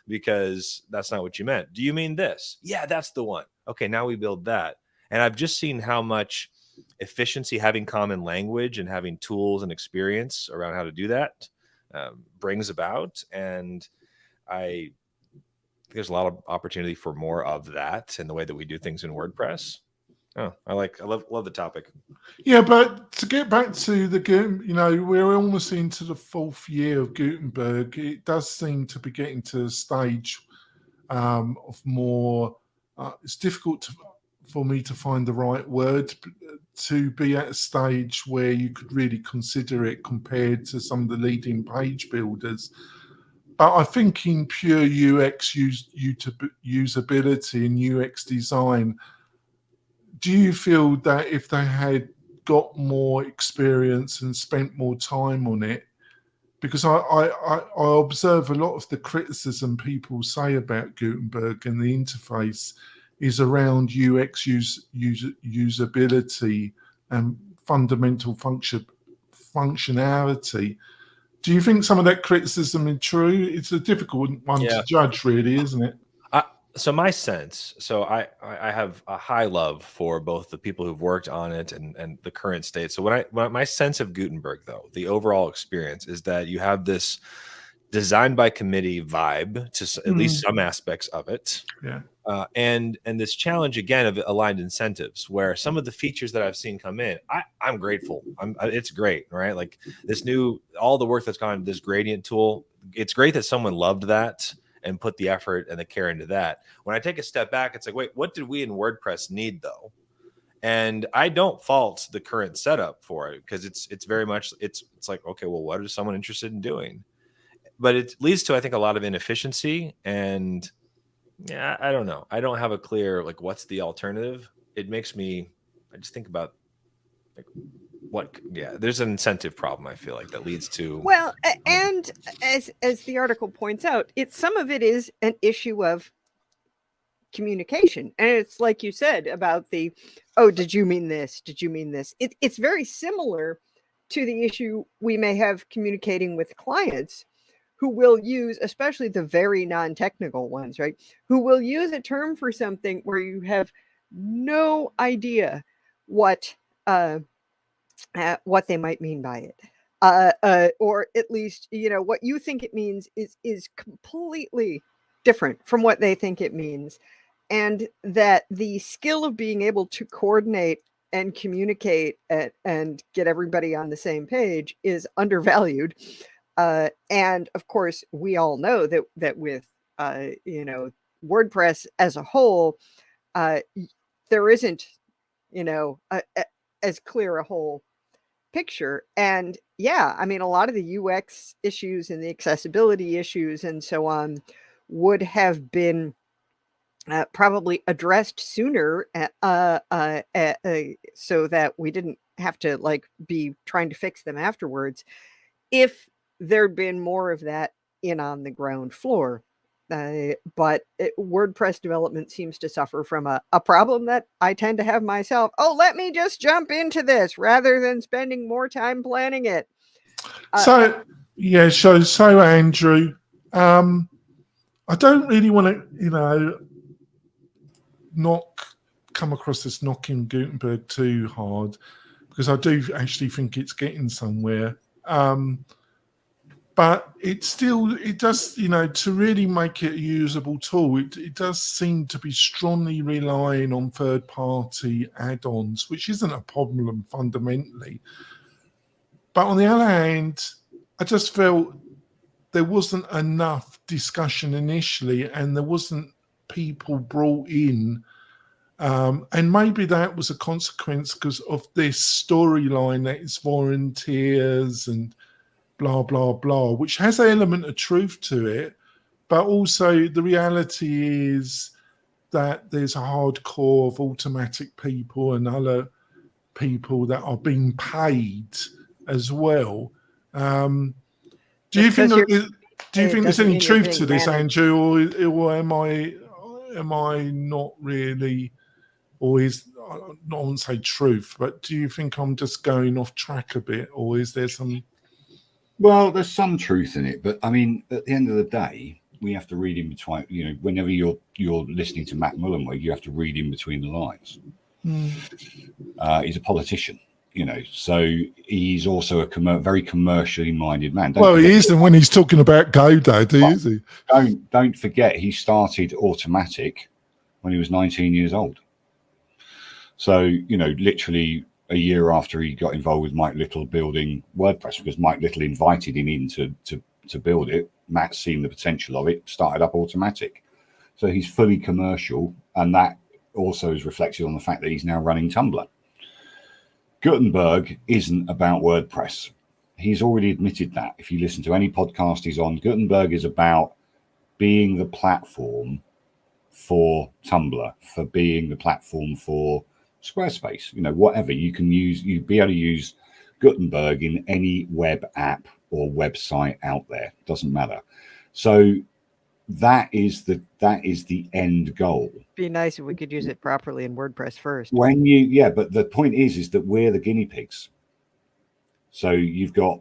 because that's not what you meant. Do you mean this? Yeah, that's the one. Okay, now we build that. And I've just seen how much efficiency having common language and having tools and experience around how to do that brings about. And I think there's a lot of opportunity for more of that in the way that we do things in WordPress. Oh, I love the topic. Yeah, but to get back to the we're almost into the 4th year of Gutenberg. It does seem to be getting to a stage of more. It's difficult for me to find the right word to be at a stage where you could really consider it compared to some of the leading page builders. But I think in pure UX usability and UX design, do you feel that if they had got more experience and spent more time on it, because I observe a lot of the criticism people say about Gutenberg and the interface is around UX usability and fundamental functionality. Do you think some of that criticism is true? It's a difficult one to judge, really, isn't it? So my sense, I have a high love for both the people who've worked on it and the current state. So when my sense of Gutenberg, though, the overall experience is that you have this designed by committee vibe to at least some aspects of it. Yeah. And this challenge again of aligned incentives, where some of the features that I've seen come in, I'm grateful. It's great, right? Like all the work that's gone into this gradient tool. It's great that someone loved that and put the effort and the care into that. When I take a step back, it's like, wait, what did we in WordPress need though? And I don't fault the current setup for it, because it's very much it's like, okay, well, what is someone interested in doing? But it leads to, I think, a lot of inefficiency. And yeah, I don't know. I don't have a clear, like, what's the alternative? I just think about there's an incentive problem, I feel like, that leads to. Well, and as the article points out, some of it is an issue of communication. And it's like you said about did you mean this? Did you mean this? It's very similar to the issue we may have communicating with clients who will use, especially the very non-technical ones, right? Who will use a term for something where you have no idea what they might mean by it. Or at least, what you think it means is completely different from what they think it means. And that the skill of being able to coordinate and communicate and get everybody on the same page is undervalued. And of course, we all know that with WordPress as a whole, there isn't as clear a whole picture. And yeah, I mean, a lot of the UX issues and the accessibility issues and so on would have been probably addressed sooner, so that we didn't have to be trying to fix them afterwards, if there'd been more of that on the ground floor. But WordPress development seems to suffer from a problem that I tend to have myself. Oh, let me just jump into this rather than spending more time planning it. So Andrew, I don't really want to, come across this knocking Gutenberg too hard, because I do actually think it's getting somewhere. But it does, to really make it a usable tool, it does seem to be strongly relying on third-party add-ons, which isn't a problem fundamentally. But on the other hand, I just felt there wasn't enough discussion initially, and there wasn't people brought in. And maybe that was a consequence because of this storyline that it's volunteers and blah, blah, blah, which has an element of truth to it. But also the reality is that there's a hardcore of automatic people and other people that are being paid as well. Do you think there's any truth to this, Andrew, or am I not really, or is, I won't say truth, but do you think I'm just going off track a bit, or is there some? Well, there's some truth in it, but I mean, at the end of the day, we have to read in between. Whenever you're listening to Matt Mullenweg, you have to read in between the lines. He's a politician, so he's also a very commercially minded man. He isn't when he's talking about GoDaddy, is he? Don't forget, he started Automatic when he was 19 years old. So, literally a year after he got involved with Mike Little building WordPress, because Mike Little invited him in to build it, Matt's seen the potential of it, started up Automatic. So he's fully commercial, and that also is reflected on the fact that he's now running Tumblr. Gutenberg isn't about WordPress. He's already admitted that. If you listen to any podcast he's on, Gutenberg is about being the platform for Tumblr, for being the platform for Squarespace, whatever you can use. You'd be able to use Gutenberg in any web app or website out there. Doesn't matter. So that is the end goal. Be nice if we could use it properly in WordPress first. But the point is that we're the guinea pigs. So you've got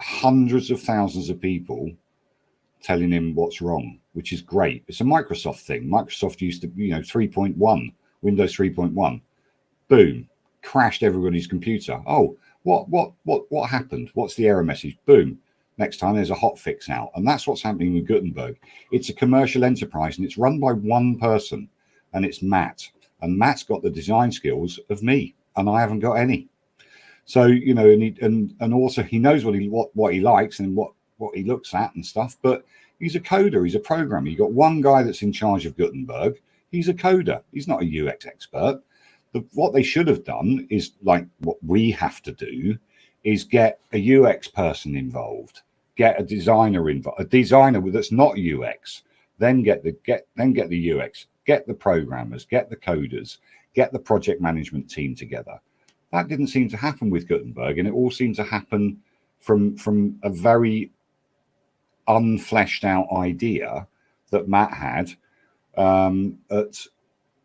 hundreds of thousands of people telling him what's wrong, which is great. It's a Microsoft thing. Microsoft used to, 3.1, Windows 3.1, boom, crashed everybody's computer. Oh, what happened? What's the error message? Boom. Next time there's a hot fix out. And that's what's happening with Gutenberg. It's a commercial enterprise, and it's run by one person, and it's Matt. And Matt's got the design skills of me, and I haven't got any. So, and also he knows what he likes and what he looks at and stuff, but he's a coder, he's a programmer. You've got one guy that's in charge of Gutenberg. He's a coder. He's not a UX expert. What they should have done is, like what we have to do, is get a UX person involved, get a designer involved, a designer that's not UX, then get the UX, get the programmers, get the coders, get the project management team together. That didn't seem to happen with Gutenberg, and it all seemed to happen from a very unfleshed out idea that Matt had at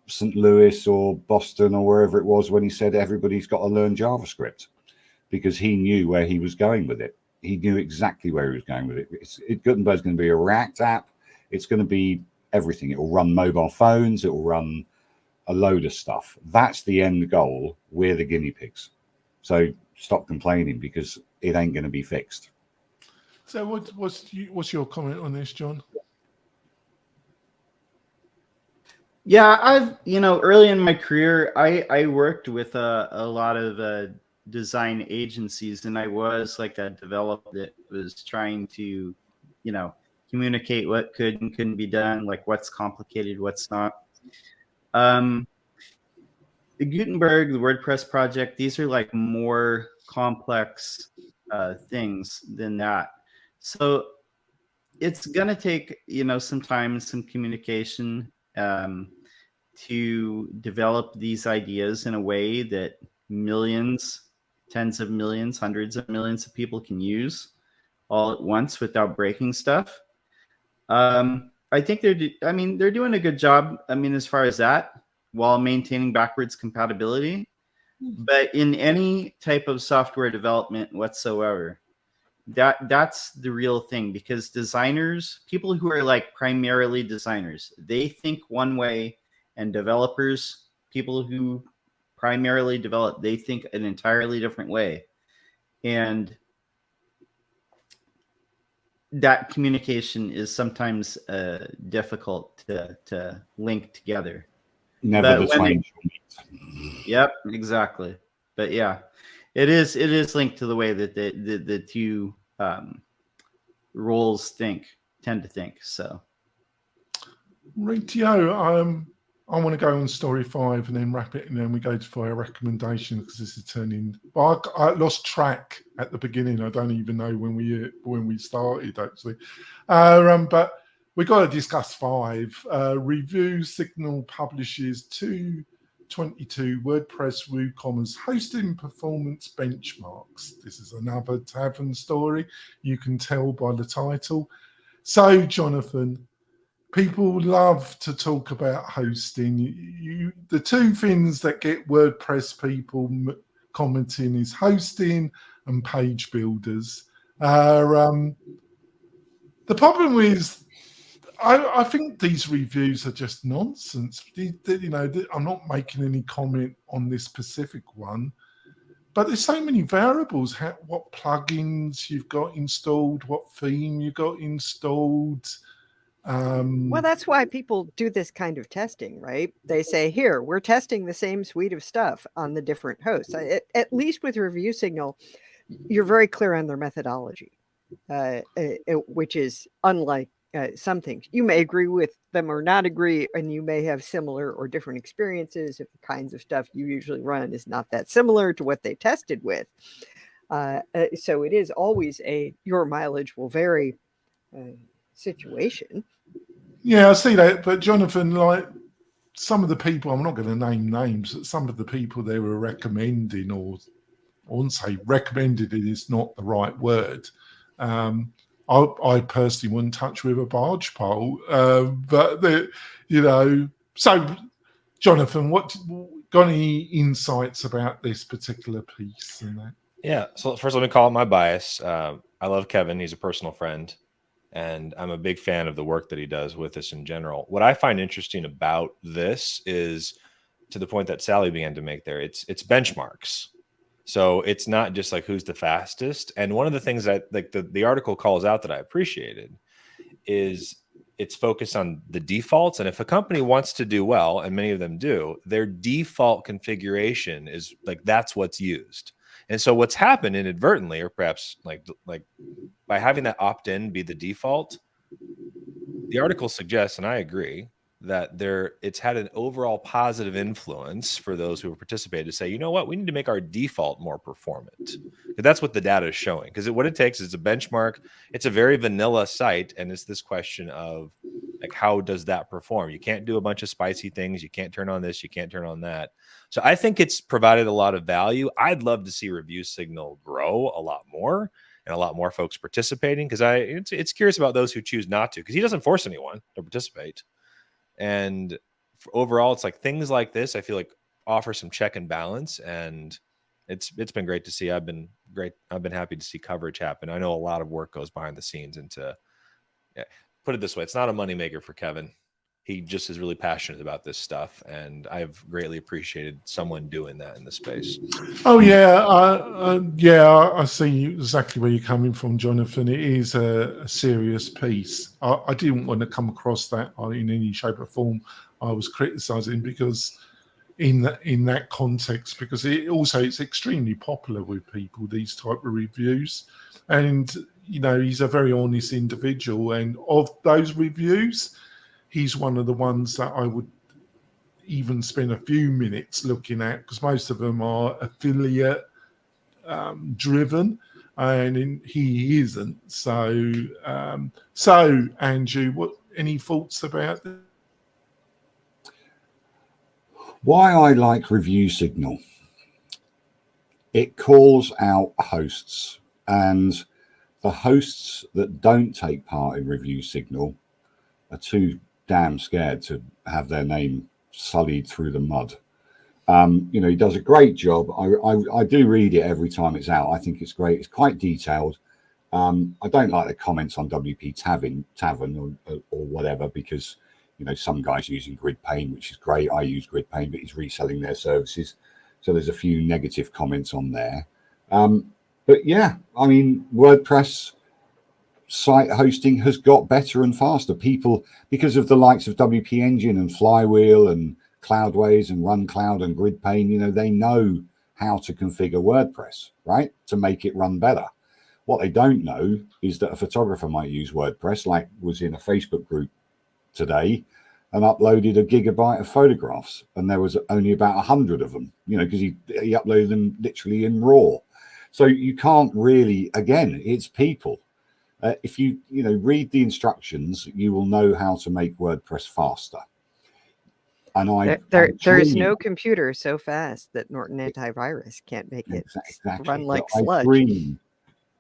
St. Louis or Boston or wherever it was, when he said everybody's got to learn JavaScript, because he knew where he was going with it. He knew exactly where he was going with it. Gutenberg's going to be a React app. It's going to be everything. It will run mobile phones. It will run a load of stuff. That's the end goal. We're the guinea pigs. So stop complaining, because it ain't going to be fixed. So what's your comment on this, John? Yeah, I've, early in my career, I worked with a lot of design agencies, and I was like a developer that was trying to, communicate what could and couldn't be done, like what's complicated, what's not. The Gutenberg, the WordPress project, these are like more complex things than that. So it's going to take, some time and some communication to develop these ideas in a way that millions, tens of millions, hundreds of millions of people can use all at once without breaking stuff. I think they're doing a good job. As far as that, while maintaining backwards compatibility. But in any type of software development whatsoever, that's the real thing, because designers, people who are like primarily designers, they think one way, and developers, people who primarily develop, they think an entirely different way. And that communication is sometimes difficult to link together. Never the twain shall meet. Yep, exactly. But yeah, it is linked to the way that the two roles tend to think. So, Rightio, I want to go on story 5 and then wrap it, and then we go for our recommendation, because this is turning. But I lost track at the beginning. I don't even know when we started, actually. But we got to discuss 5. Review Signal publishes 2022 WordPress WooCommerce hosting performance benchmarks. This is another tavern story. You can tell by the title. So, Jonathan, people love to talk about hosting. The two things that get WordPress people commenting is hosting and page builders. The problem is, I think these reviews are just nonsense. I'm not making any comment on this specific one, but there's so many variables. What plugins you've got installed, what theme you got installed, Well, that's why people do this kind of testing, right? They say, here, we're testing the same suite of stuff on the different hosts. At least with Review Signal, you're very clear on their methodology, which is unlike some things. You may agree with them or not agree, and you may have similar or different experiences if the kinds of stuff you usually run is not that similar to what they tested with. So it is always your mileage will vary situation. Yeah, I see that. But Jonathan, like some of the people, I'm not going to name names, but some of the people they were recommending, or I wouldn't say recommended, it is not the right word. I personally wouldn't touch with a barge pole. But so Jonathan, what got any insights about this particular piece and that? Yeah. So first, let me call out my bias. I love Kevin. He's a personal friend, and I'm a big fan of the work that he does with us in general. What I find interesting about this is, to the point that Sally began to make there, it's benchmarks. So it's not just like who's the fastest. And one of the things that like the article calls out that I appreciated is it's focused on the defaults. And if a company wants to do well, and many of them do, their default configuration is like that's what's used. And so what's happened inadvertently, or perhaps like by having that opt-in be the default, the article suggests, and I agree, that it's had an overall positive influence for those who have participated to say, you know what, we need to make our default more performant. That's what the data is showing. Because what it takes is a benchmark. It's a very vanilla site, and it's this question of like, how does that perform? You can't do a bunch of spicy things. You can't turn on this. You can't turn on that. So I think it's provided a lot of value. I'd love to see Review Signal grow a lot more and a lot more folks participating, because it's curious about those who choose not to, because he doesn't force anyone to participate. And overall, it's like things like this, I feel like offer some check and balance, and it's been great to see. I've been happy to see coverage happen. I know a lot of work goes behind the scenes into, put it this way, it's not a moneymaker for Kevin. He just is really passionate about this stuff, and I've greatly appreciated someone doing that in the space. Oh yeah, I see exactly where you're coming from, Jonathan. It is a serious piece. I didn't want to come across that in any shape or form. I was criticising because in that context, because it's extremely popular with people, these type of reviews, and he's a very honest individual, and of those reviews, he's one of the ones that I would even spend a few minutes looking at, because most of them are affiliate driven, and he isn't. So Andrew, any thoughts about that? Why I like Review Signal? It calls out hosts, and the hosts that don't take part in Review Signal are too damn scared to have their name sullied through the mud. He does a great job. I do read it every time it's out. I think it's great. It's quite detailed. I don't like the comments on WP Tavern or whatever, because some guys using Grid Pane, which is great. I use Grid Pane, but he's reselling their services, so there's a few negative comments on there. But yeah, I mean, WordPress site hosting has got better and faster. People, because of the likes of WP Engine and Flywheel and Cloudways and Run Cloud and Grid Pane, they know how to configure WordPress, right, to make it run better. What they don't know is that a photographer might use WordPress, like was in a Facebook group today, and uploaded a gigabyte of photographs, and there was only about 100 of them, because he uploaded them literally in RAW. So you can't really, again, it's people. If you read the instructions, you will know how to make WordPress faster. And there is no computer so fast that Norton Antivirus can't make it run like sludge.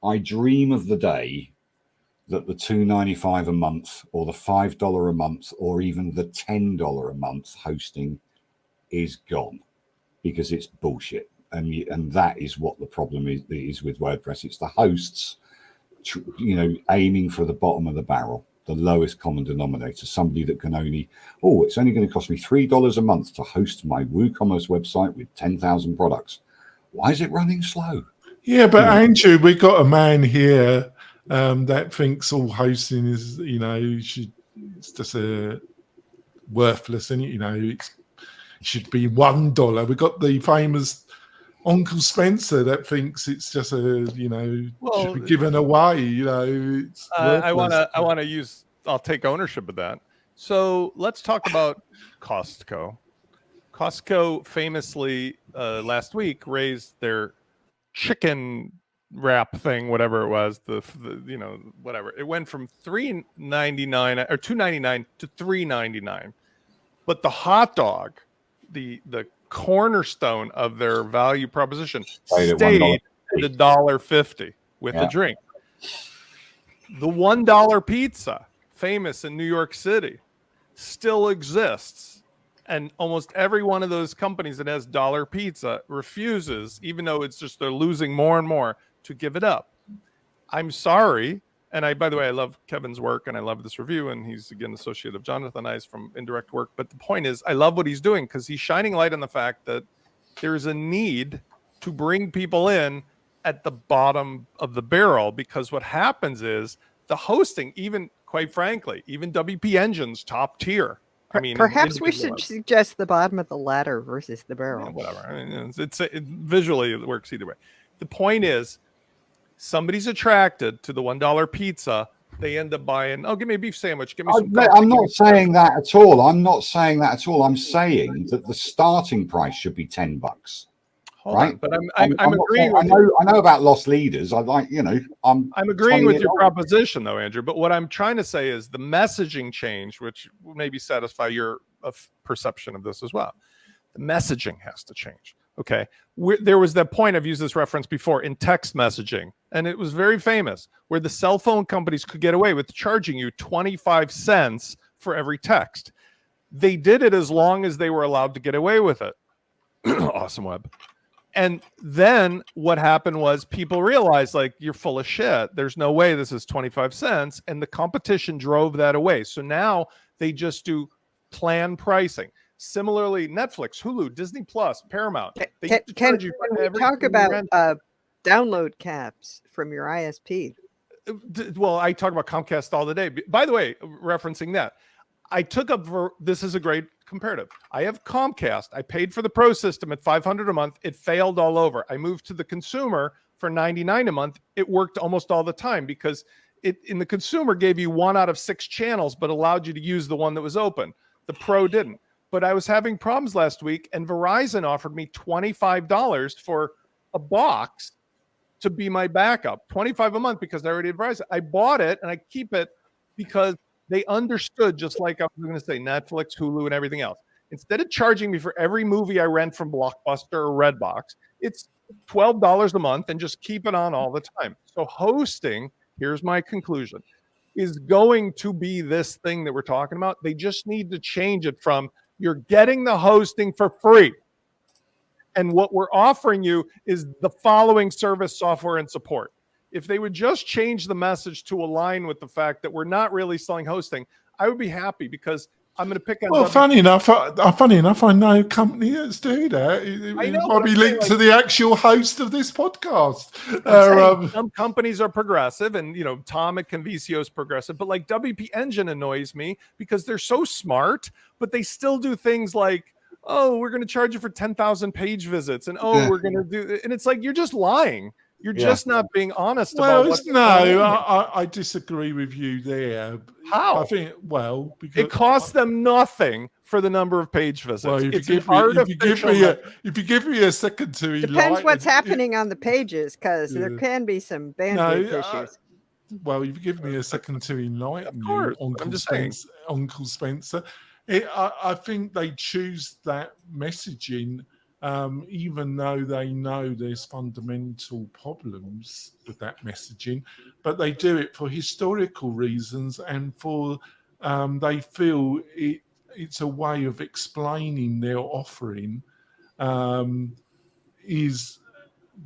I dream of the day that the $2.95 a month, or the $5 a month, or even the $10 a month hosting is gone, because it's bullshit. And that is what the problem is with WordPress. It's the hosts, aiming for the bottom of the barrel, the lowest common denominator, somebody that can it's only going to cost me $3 a month to host my WooCommerce website with 10,000 products. Why is it running slow? Yeah, but Andrew, we've got a man here that thinks all hosting is, it's just a worthless, and it should be $1. We got the famous Uncle Spencer that thinks it's just should be given away. It's I worthless. want to use. I'll take ownership of that. So let's talk about Costco. Costco famously last week raised their chicken wrap thing, whatever it was, the whatever. It went from $3.99 or $2.99 to $3.99. But the hot dog, the cornerstone of their value proposition, stayed at $1.50 with the drink. The $1 pizza, famous in New York City, still exists. And almost every one of those companies that has dollar pizza refuses, even though it's just they're losing more and more, to give it up. I'm sorry. And by the way, I love Kevin's work and I love this review. And he's, again, associate of Jonathan Ice from Indirect Work. But the point is, I love what he's doing because he's shining light on the fact that there's a need to bring people in at the bottom of the barrel, because what happens is the hosting, even quite frankly, even WP Engine's top tier. I mean, perhaps we should suggest the bottom of the ladder versus the barrel. Yeah, whatever. I mean, visually it works either way. The point is, somebody's attracted to the $1 pizza. They end up buying. Oh, give me a beef sandwich. Give me some. I'm not saying that at all. I'm saying that the starting price should be $10. Right, but I'm agreeing. I know about lost leaders. I'm agreeing with your proposition, though, Andrew. But what I'm trying to say is the messaging change, which will maybe satisfy your perception of this as well. The messaging has to change. Okay, there was that point, I've used this reference before, in text messaging, and it was very famous, where the cell phone companies could get away with charging you 25 cents for every text. They did it as long as they were allowed to get away with it. Awesome web. And then what happened was people realized, like, you're full of shit. There's no way this is 25 cents. And the competition drove that away. So now they just do plan pricing. Similarly, Netflix, Hulu, Disney Plus, Paramount. Can we talk about download caps from your ISP? Well, I talk about Comcast all the day. By the way, referencing that, I took up this is a great comparative. I have Comcast. I paid for the Pro system at $500 a month. It failed all over. I moved to the consumer for $99 a month. It worked almost all the time because it in the consumer gave you 1 out of 6 channels, but allowed you to use the one that was open. The Pro didn't. But I was having problems last week, and Verizon offered me $25 for a box to be my backup. $25 a month because I already had Verizon. I bought it and I keep it because they understood, just like I was going to say, Netflix, Hulu, and everything else. Instead of charging me for every movie I rent from Blockbuster or Redbox, it's $12 a month and just keep it on all the time. So hosting, here's my conclusion, is going to be this thing that we're talking about. They just need to change it from you're getting the hosting for free. And what we're offering you is the following service, software, and support. If they would just change the message to align with the fact that we're not really selling hosting, I would be happy because I'm going to pick on. Well, funny enough, I know companies do that. It might be linked to the actual host of this podcast. Some companies are progressive, and Tom at Convisio is progressive, but like WP Engine annoys me because they're so smart, but they still do things like, oh, we're going to charge you for 10,000 page visits, and we're going to do, and it's like you're just lying. You're just not being honest about what's going on. I disagree with you there. How? I think, because it costs them nothing for the number of page visits. Well, if you give me a second to enlighten, depends what's happening on the pages, because there can be some bandwidth issues. Well, if you give me a second to enlighten you, Uncle Spencer, I think they choose that messaging. Even though they know there's fundamental problems with that messaging, but they do it for historical reasons and for they feel it's a way of explaining their offering is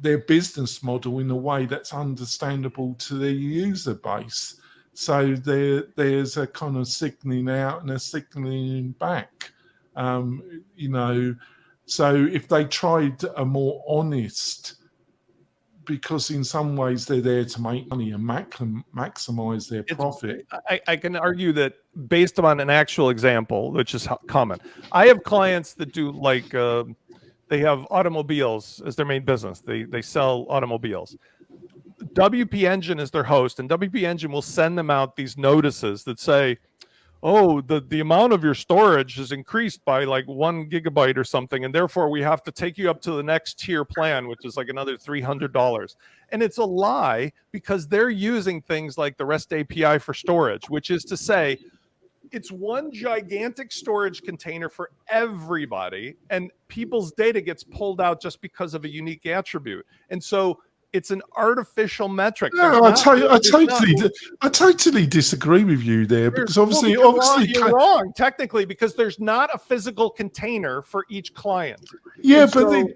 their business model in a way that's understandable to their user base. So there's a kind of signaling out and a signaling back, So if they tried a more honest because in some ways they're there to make money and maximize their profit. I can argue that based on an actual example, which is common. I have clients that do like they have automobiles as their main business. They sell automobiles. WP Engine is their host, and WP Engine will send them out these notices that say, oh, the amount of your storage has increased by like 1 gigabyte or something, and therefore we have to take you up to the next tier plan, which is like another $300. And it's a lie, because they're using things like the REST API for storage, which is to say it's one gigantic storage container for everybody, and people's data gets pulled out just because of a unique attribute. And so it's an artificial metric. No, I totally disagree with you there, because obviously you're wrong technically, because there's not a physical container for each client. Yeah, but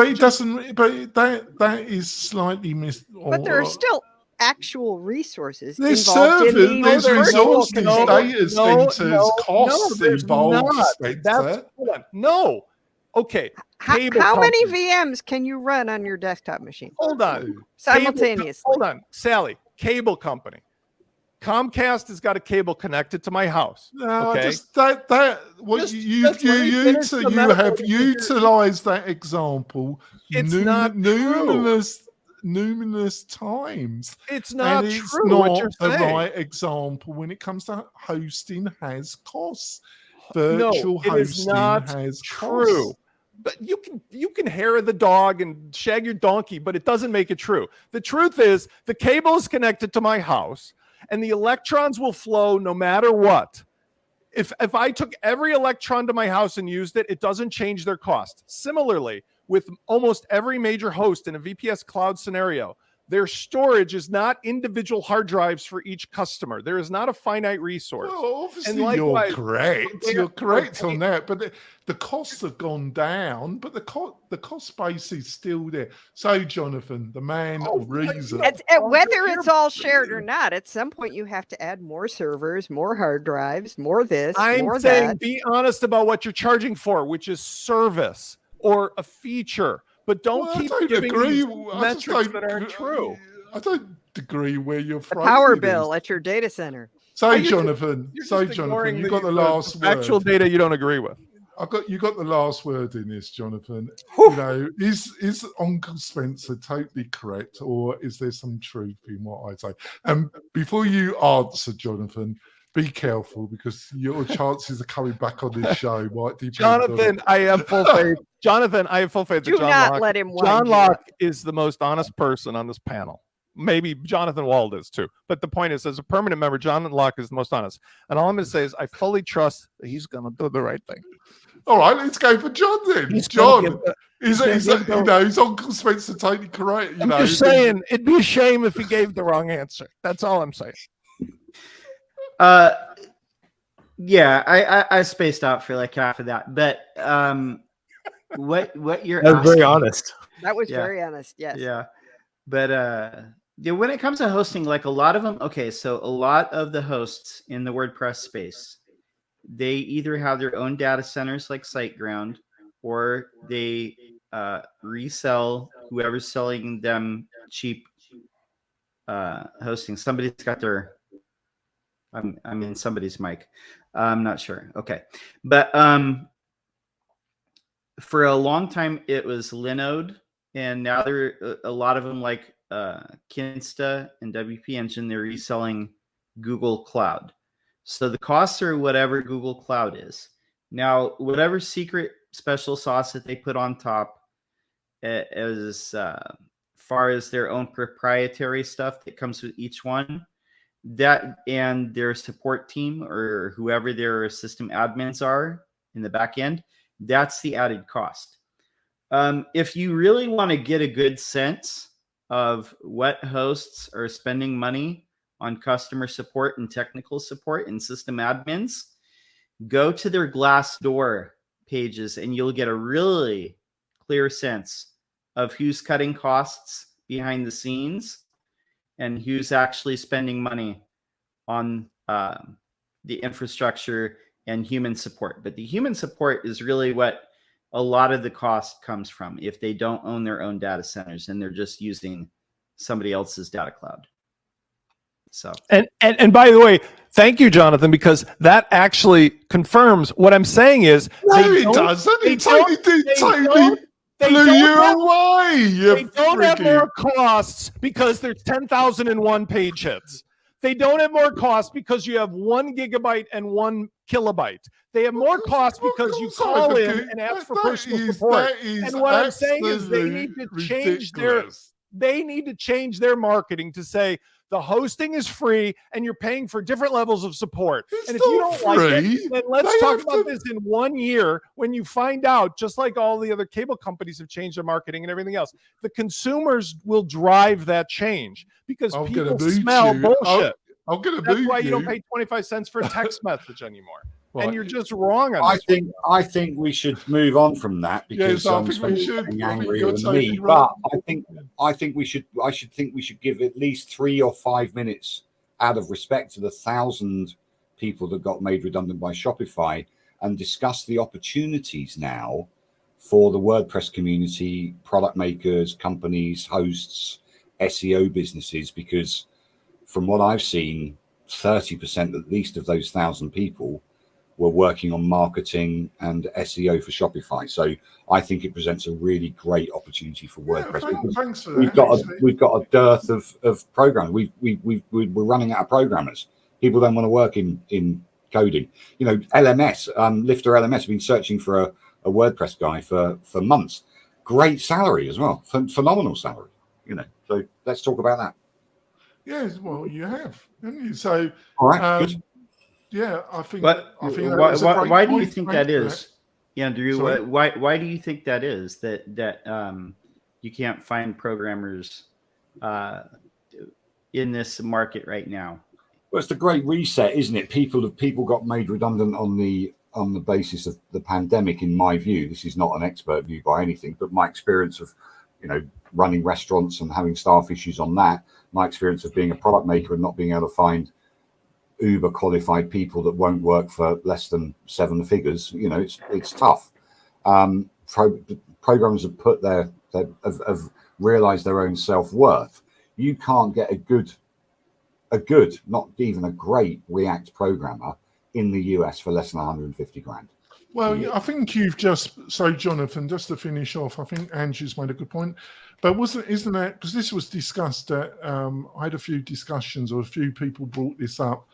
it doesn't. But that is slightly But there are still actual resources there's involved servers, in there's the resources, virtual data centers, costs involved. No. Okay. How many VMs can you run on your desktop machine? Hold on. Simultaneously. Hold on. Sally, cable company. Comcast has got a cable connected to my house. No, okay? You have utilized that example It's not numerous times. It's not and it's true. not What you're the saying. right example when it comes to hosting has costs. Virtual hosting has true. costs. But you can hair the dog and shag your donkey, but it doesn't make it true. The truth is the cable is connected to my house, and the electrons will flow no matter what. If I took every electron to my house and used it, it doesn't change their cost. Similarly, with almost every major host in a VPS cloud scenario, their storage is not individual hard drives for each customer. There is not a finite resource. Well, obviously, and likewise, you're correct on that. But the costs have gone down, but the cost base is still there. So, Jonathan, the man of reason. Whether it's all shared or not, at some point you have to add more servers, more hard drives, more this, more saying that. Be honest about what you're charging for, which is service or a feature. But don't keep giving these metrics that aren't true. I don't agree where you're from. Power bill at your data center. So, Jonathan, you got the last word. Actual data you don't agree with. You got the last word in this, Jonathan. You know, is Uncle Spencer totally correct, or is there some truth in what I say? And before you answer, Jonathan, be careful, because your chances of coming back on this show might depend. Jonathan, I have full faith. Jonathan, I have full faith that Do John not Locke, let him John Locke is the most honest person on this panel. Maybe Jonathan Wold is too. But the point is, as a permanent member, John Locke is the most honest. And all I'm going to say is I fully trust that he's going to do the right thing. All right, let's go for John then. John, is Uncle Spencer totally correct? I'm just saying, it'd be a shame if he gave the wrong answer. That's all I'm saying. Yeah, I spaced out for like half of that, but what you're that was very honest. That was very honest. Yes. Yeah, but when it comes to hosting, like a lot of them. Okay, so a lot of the hosts in the WordPress space, they either have their own data centers like SiteGround, or they resell whoever's selling them cheap hosting. Somebody's got their I'm in somebody's mic. I'm not sure. Okay. But for a long time it was Linode, and now there are a lot of them like Kinsta and WP Engine. They're reselling Google Cloud. So the costs are whatever Google Cloud is. Now, whatever secret special sauce that they put on top, as far as their own proprietary stuff that comes with each one, that and their support team or whoever their system admins are in the back end, that's the added cost. If you really want to get a good sense of what hosts are spending money on customer support and technical support and system admins, go to their Glassdoor pages and you'll get a really clear sense of who's cutting costs behind the scenes and who's actually spending money on the infrastructure and human support. But the human support is really what a lot of the cost comes from if they don't own their own data centers and they're just using somebody else's data cloud. So and by the way, thank you, Jonathan, because that actually confirms what I'm saying is No, it doesn't. It totally blew you away. They don't have more costs because there's 10,001 page hits. They don't have more costs because you have 1 gigabyte and 1 kilobyte. They have more costs because you call in and ask for personal support. And what I'm saying is they need to change their marketing to say the hosting is free and you're paying for different levels of support. It's and if you don't free. like it, then let's talk about this in 1 year when you find out, just like all the other cable companies have changed their marketing and everything else, the consumers will drive that change because people smell bullshit. That's why you don't pay 25 cents for a text message anymore. Well, and you're just wrong on this. I think we should move on from that because I'm getting angrier than me. But I think we should give at least 3 or 5 minutes out of respect to the 1,000 people that got made redundant by Shopify and discuss the opportunities now for the WordPress community, product makers, companies, hosts, SEO businesses, because from what I've seen, 30% at least of those 1,000 people were working on marketing and SEO for Shopify. So I think it presents a really great opportunity for WordPress. Thanks for that. We've got a dearth of programmers. We're running out of programmers. People don't want to work in coding. You know, LMS, Lifter LMS, have been searching for a WordPress guy for months. Great salary as well, phenomenal salary. You know, so let's talk about that. Yes, well, you have, haven't you? So, all right, good. Yeah, I think. Why do you think that is, Andrew? Why do you think that is? That you can't find programmers in this market right now? Well, it's the great reset, isn't it? People got made redundant on the basis of the pandemic. In my view, this is not an expert view by anything, but my experience of, running restaurants and having staff issues on that. My experience of being a product maker and not being able to find uber qualified people that won't work for less than 7 figures. It's tough. Programmers have put have realized their own self-worth. You can't get a good, not even a great React programmer in the US for less than 150 grand. Well, I think you've Jonathan, just to finish off, I think Andrew's made a good point. But isn't that, because this was discussed at, I had a few discussions, or a few people brought this up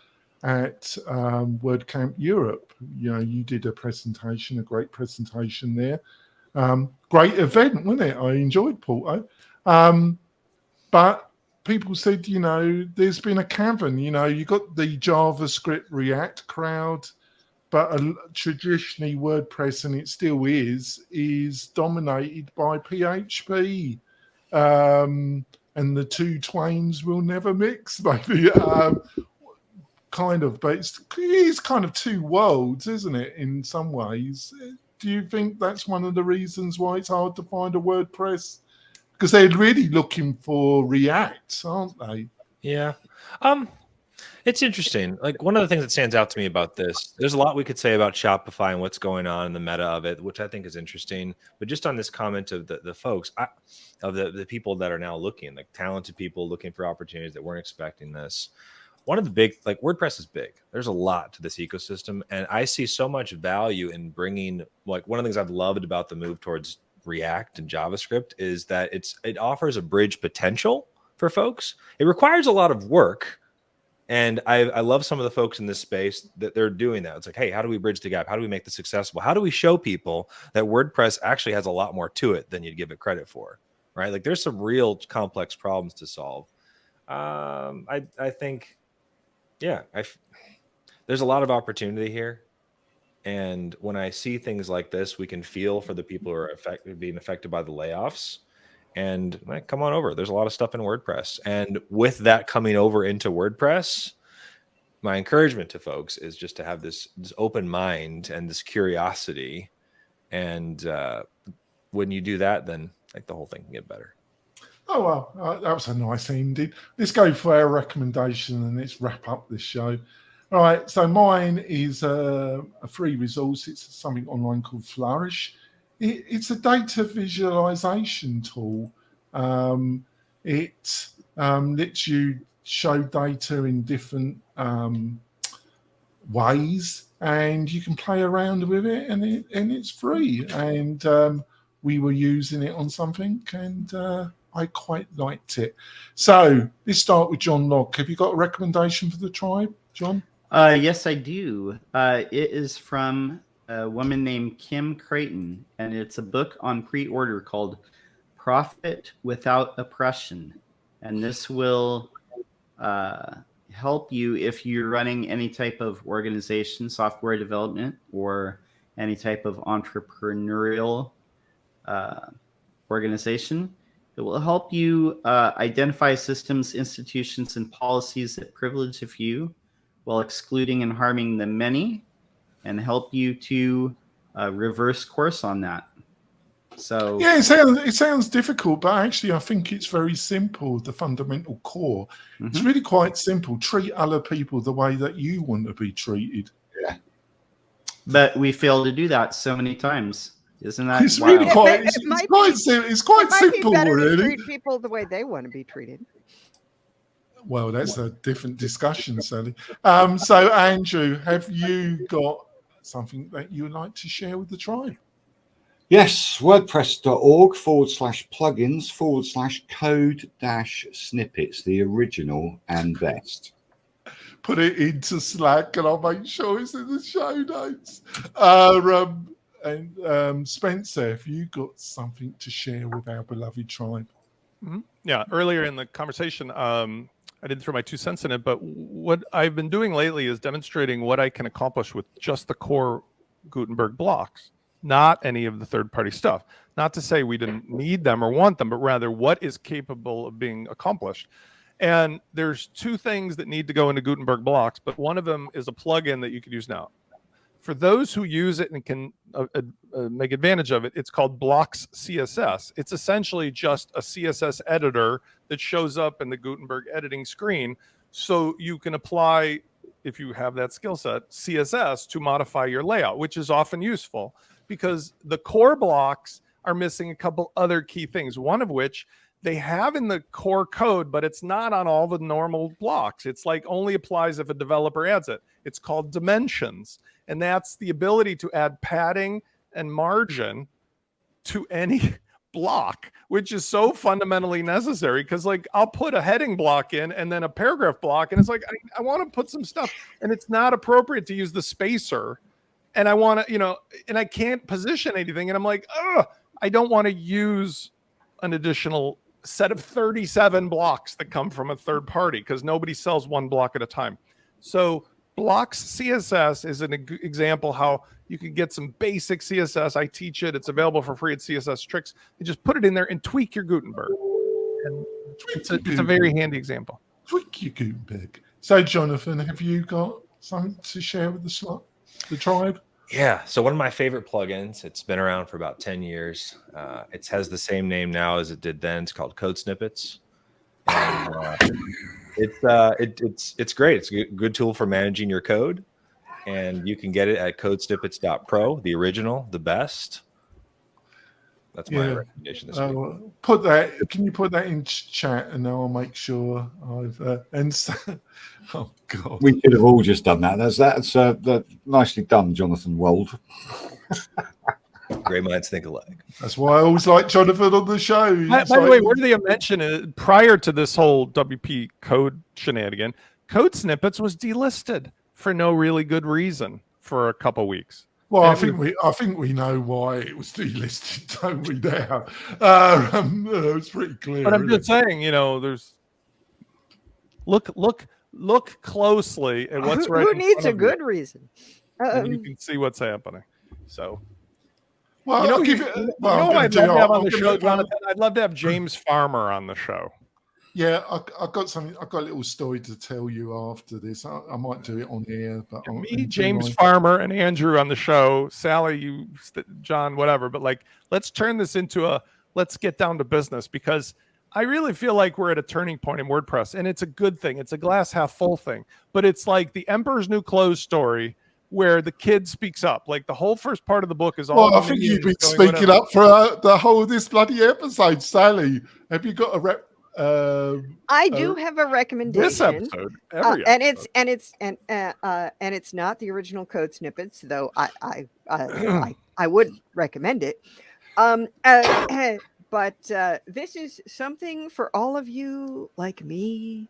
at WordCamp Europe. You did a great presentation there. Great event, wasn't it? I enjoyed Porto. But people said, there's been a cavern. You got the JavaScript React crowd, but traditionally WordPress, and it still is dominated by PHP. And the two twains will never mix, maybe. Kind of, but it's kind of two worlds, isn't it, in some ways? Do you think that's one of the reasons why it's hard to find a WordPress? Because they're really looking for React, aren't they? Yeah. It's interesting. Like, one of the things that stands out to me about this, there's a lot we could say about Shopify and what's going on in the meta of it, which I think is interesting. But just on this comment of the folks, of the people that are now looking, like talented people looking for opportunities that weren't expecting this. One of the big, WordPress is big. There's a lot to this ecosystem. And I see so much value in bringing, one of the things I've loved about the move towards React and JavaScript is that it offers a bridge potential for folks. It requires a lot of work. And I love some of the folks in this space that they're doing that. It's like, hey, how do we bridge the gap? How do we make this accessible? How do we show people that WordPress actually has a lot more to it than you'd give it credit for, right? Like, there's some real complex problems to solve. I think, there's a lot of opportunity here. And when I see things like this, we can feel for the people who are being affected by the layoffs. And come on over. There's a lot of stuff in WordPress. And with that coming over into WordPress, my encouragement to folks is just to have this open mind and this curiosity. And when you do that, then the whole thing can get better. Oh, well, that was a nice ending. Let's go for our recommendation and let's wrap up this show. All right, so mine is a free resource. It's something online called Flourish. it's a data visualization tool. It lets you show data in different ways, and you can play around with it, and it's free. And we were using it on something, and I quite liked it. So let's start with John Locke. Have you got a recommendation for the tribe, John? Yes, I do. It is from a woman named Kim Creighton, and it's a book on pre-order called Profit Without Oppression. And this will help you if you're running any type of organization, software development, or any type of entrepreneurial organization. It will help you identify systems, institutions, and policies that privilege a few while excluding and harming the many, and help you to reverse course on that. So yeah, it sounds difficult, but actually I think it's very simple. The fundamental core, it's really quite simple. Treat other people the way that you want to be treated. Yeah, but we fail to do that so many times. Isn't that It's wild? really quite it's quite It might be simple, better to really. treat people the way they want to be treated. Well, that's a different discussion, Sally. So, Andrew, have you got something that you would like to share with the tribe? yes, wordpress.org/plugins/code-snippets, the original and best. Put it into Slack, and I'll make sure it's in the show notes. And Spencer, have you got something to share with our beloved tribe? Yeah, earlier in the conversation, I didn't throw my 2 cents in it, but what I've been doing lately is demonstrating what I can accomplish with just the core Gutenberg blocks, not any of the third-party stuff. Not to say we didn't need them or want them, but rather what is capable of being accomplished. And there's 2 things that need to go into Gutenberg blocks, but one of them is a plugin that you could use now. For those who use it and can make advantage of it, it's called Blocks CSS. It's essentially just a CSS editor that shows up in the Gutenberg editing screen. So you can apply, if you have that skill set, CSS to modify your layout, which is often useful because the core blocks are missing a couple other key things, one of which they have in the core code, but it's not on all the normal blocks. It's like only applies if a developer adds it. It's called dimensions. And that's the ability to add padding and margin to any block, which is so fundamentally necessary because like I'll put a heading block in and then a paragraph block. And it's like, I want to put some stuff and it's not appropriate to use the spacer. And I want to, and I can't position anything. And I'm like, I don't want to use an additional set of 37 blocks that come from a third party because nobody sells one block at a time. So Blocks CSS is an example how you can get some basic CSS. I teach it. It's available for free at CSS Tricks. You just put it in there and tweak your Gutenberg. And it's a very handy example. Tweak your Gutenberg. So, Jonathan, have you got something to share with the tribe? Yeah. So one of my favorite plugins, it's been around for about 10 years. It has the same name now as it did then. It's called Code Snippets. And it's great. It's a good tool for managing your code. And you can get it at codesnippets.pro, the original, the best. That's my recommendation this week. Can you put that in chat, and I'll make sure I've oh god, We could have all just done that. That's nicely done, Jonathan Wold. Great minds think alike. That's why I always like Jonathan on the show. By the way, worthy of mention, prior to this whole WP code shenanigan, Code Snippets was delisted for no really good reason for a couple weeks. Well, I think we know why it was delisted, don't we? Now, it's pretty clear. But I'm just saying, there's look closely at what's right. Who needs a good reason? And you can see what's happening. So, well, I'll give it. I'd love to have on the show, Jonathan. I'd love to have James Farmer on the show. Yeah, I've got something. I've got a little story to tell you after this. I might do it on air, but me, James Farmer, and Andrew on the show. Sally, John, whatever. But let's turn this into let's get down to business because I really feel like we're at a turning point in WordPress, and it's a good thing. It's a glass half full thing, but it's like the Emperor's New Clothes story where the kid speaks up. Like the whole first part of the book is all. Well, I think you've been speaking up for the whole of this bloody episode, Sally. Have you got a rep? I do have a recommendation. This episode, every and episode. it's not the original code snippets, though I would recommend it. But this is something for all of you like me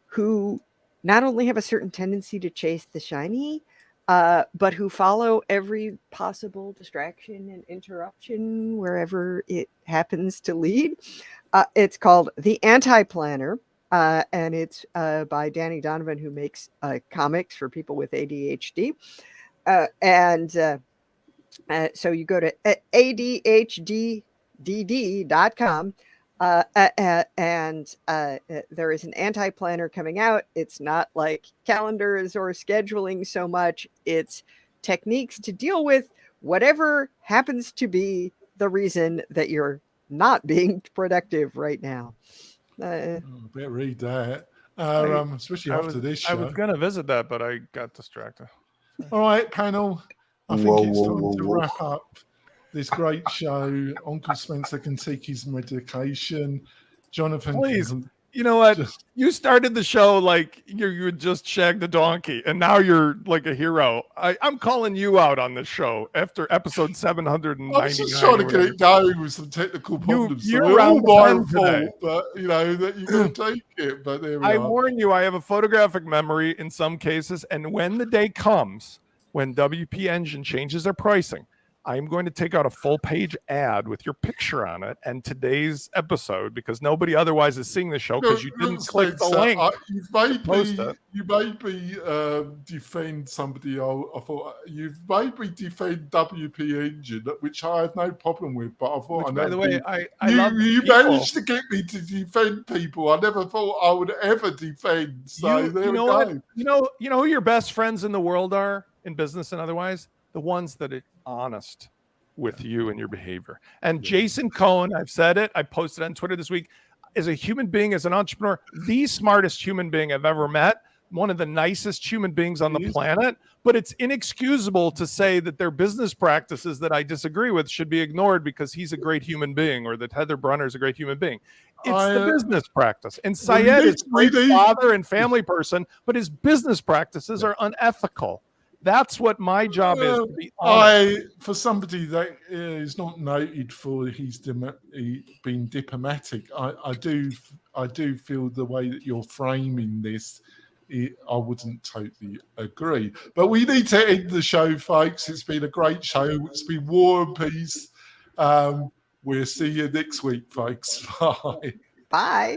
who not only have a certain tendency to chase the shiny, but who follow every possible distraction and interruption wherever it happens to lead. It's called The Anti-Planner, and it's by Danny Donovan, who makes comics for people with ADHD. So you go to adhdd.com, and there is an anti-planner coming out. It's not like calendars or scheduling so much. It's techniques to deal with whatever happens to be the reason that you're not being productive right now. Better read that, especially after this show. I was going to visit that, but I got distracted. All right, panel. I think it's time to wrap up this great show. Uncle Spencer can take his medication. Jonathan, please. You know what? You started the show like you had just shagged a donkey, and now you're like a hero. I'm calling you out on this show after episode 799. I was just trying to get it going with some technical problems. You're all my fault, but you know that you can take it. But there we are. I warn you, I have a photographic memory in some cases, and when the day comes when WP Engine changes their pricing, I'm going to take out a full page ad with your picture on it and today's episode, because nobody otherwise is seeing the show because you didn't click the link. You made me defend somebody. I thought you've made me defend WP Engine, which I have no problem with. But I thought, by the way, you managed to get me to defend people. I never thought I would ever defend. So there we go. You know who your best friends in the world are, in business and otherwise? The ones that are honest with you and your behavior. And Jason Cohen, I've said it, I posted on Twitter this week, as a human being, as an entrepreneur, the smartest human being I've ever met, one of the nicest human beings on the planet. But it's inexcusable to say that their business practices that I disagree with should be ignored because he's a great human being, or that Heather Brunner is a great human being. It's the business practice. And Syed is a great father and family person, but his business practices are unethical. That's what my job is, to be honest. For somebody that is not noted for being diplomatic, I do feel the way that you're framing this, I wouldn't totally agree. But we need to end the show, folks. It's been a great show. It's been War and Peace. We'll see you next week, folks. Bye. Bye.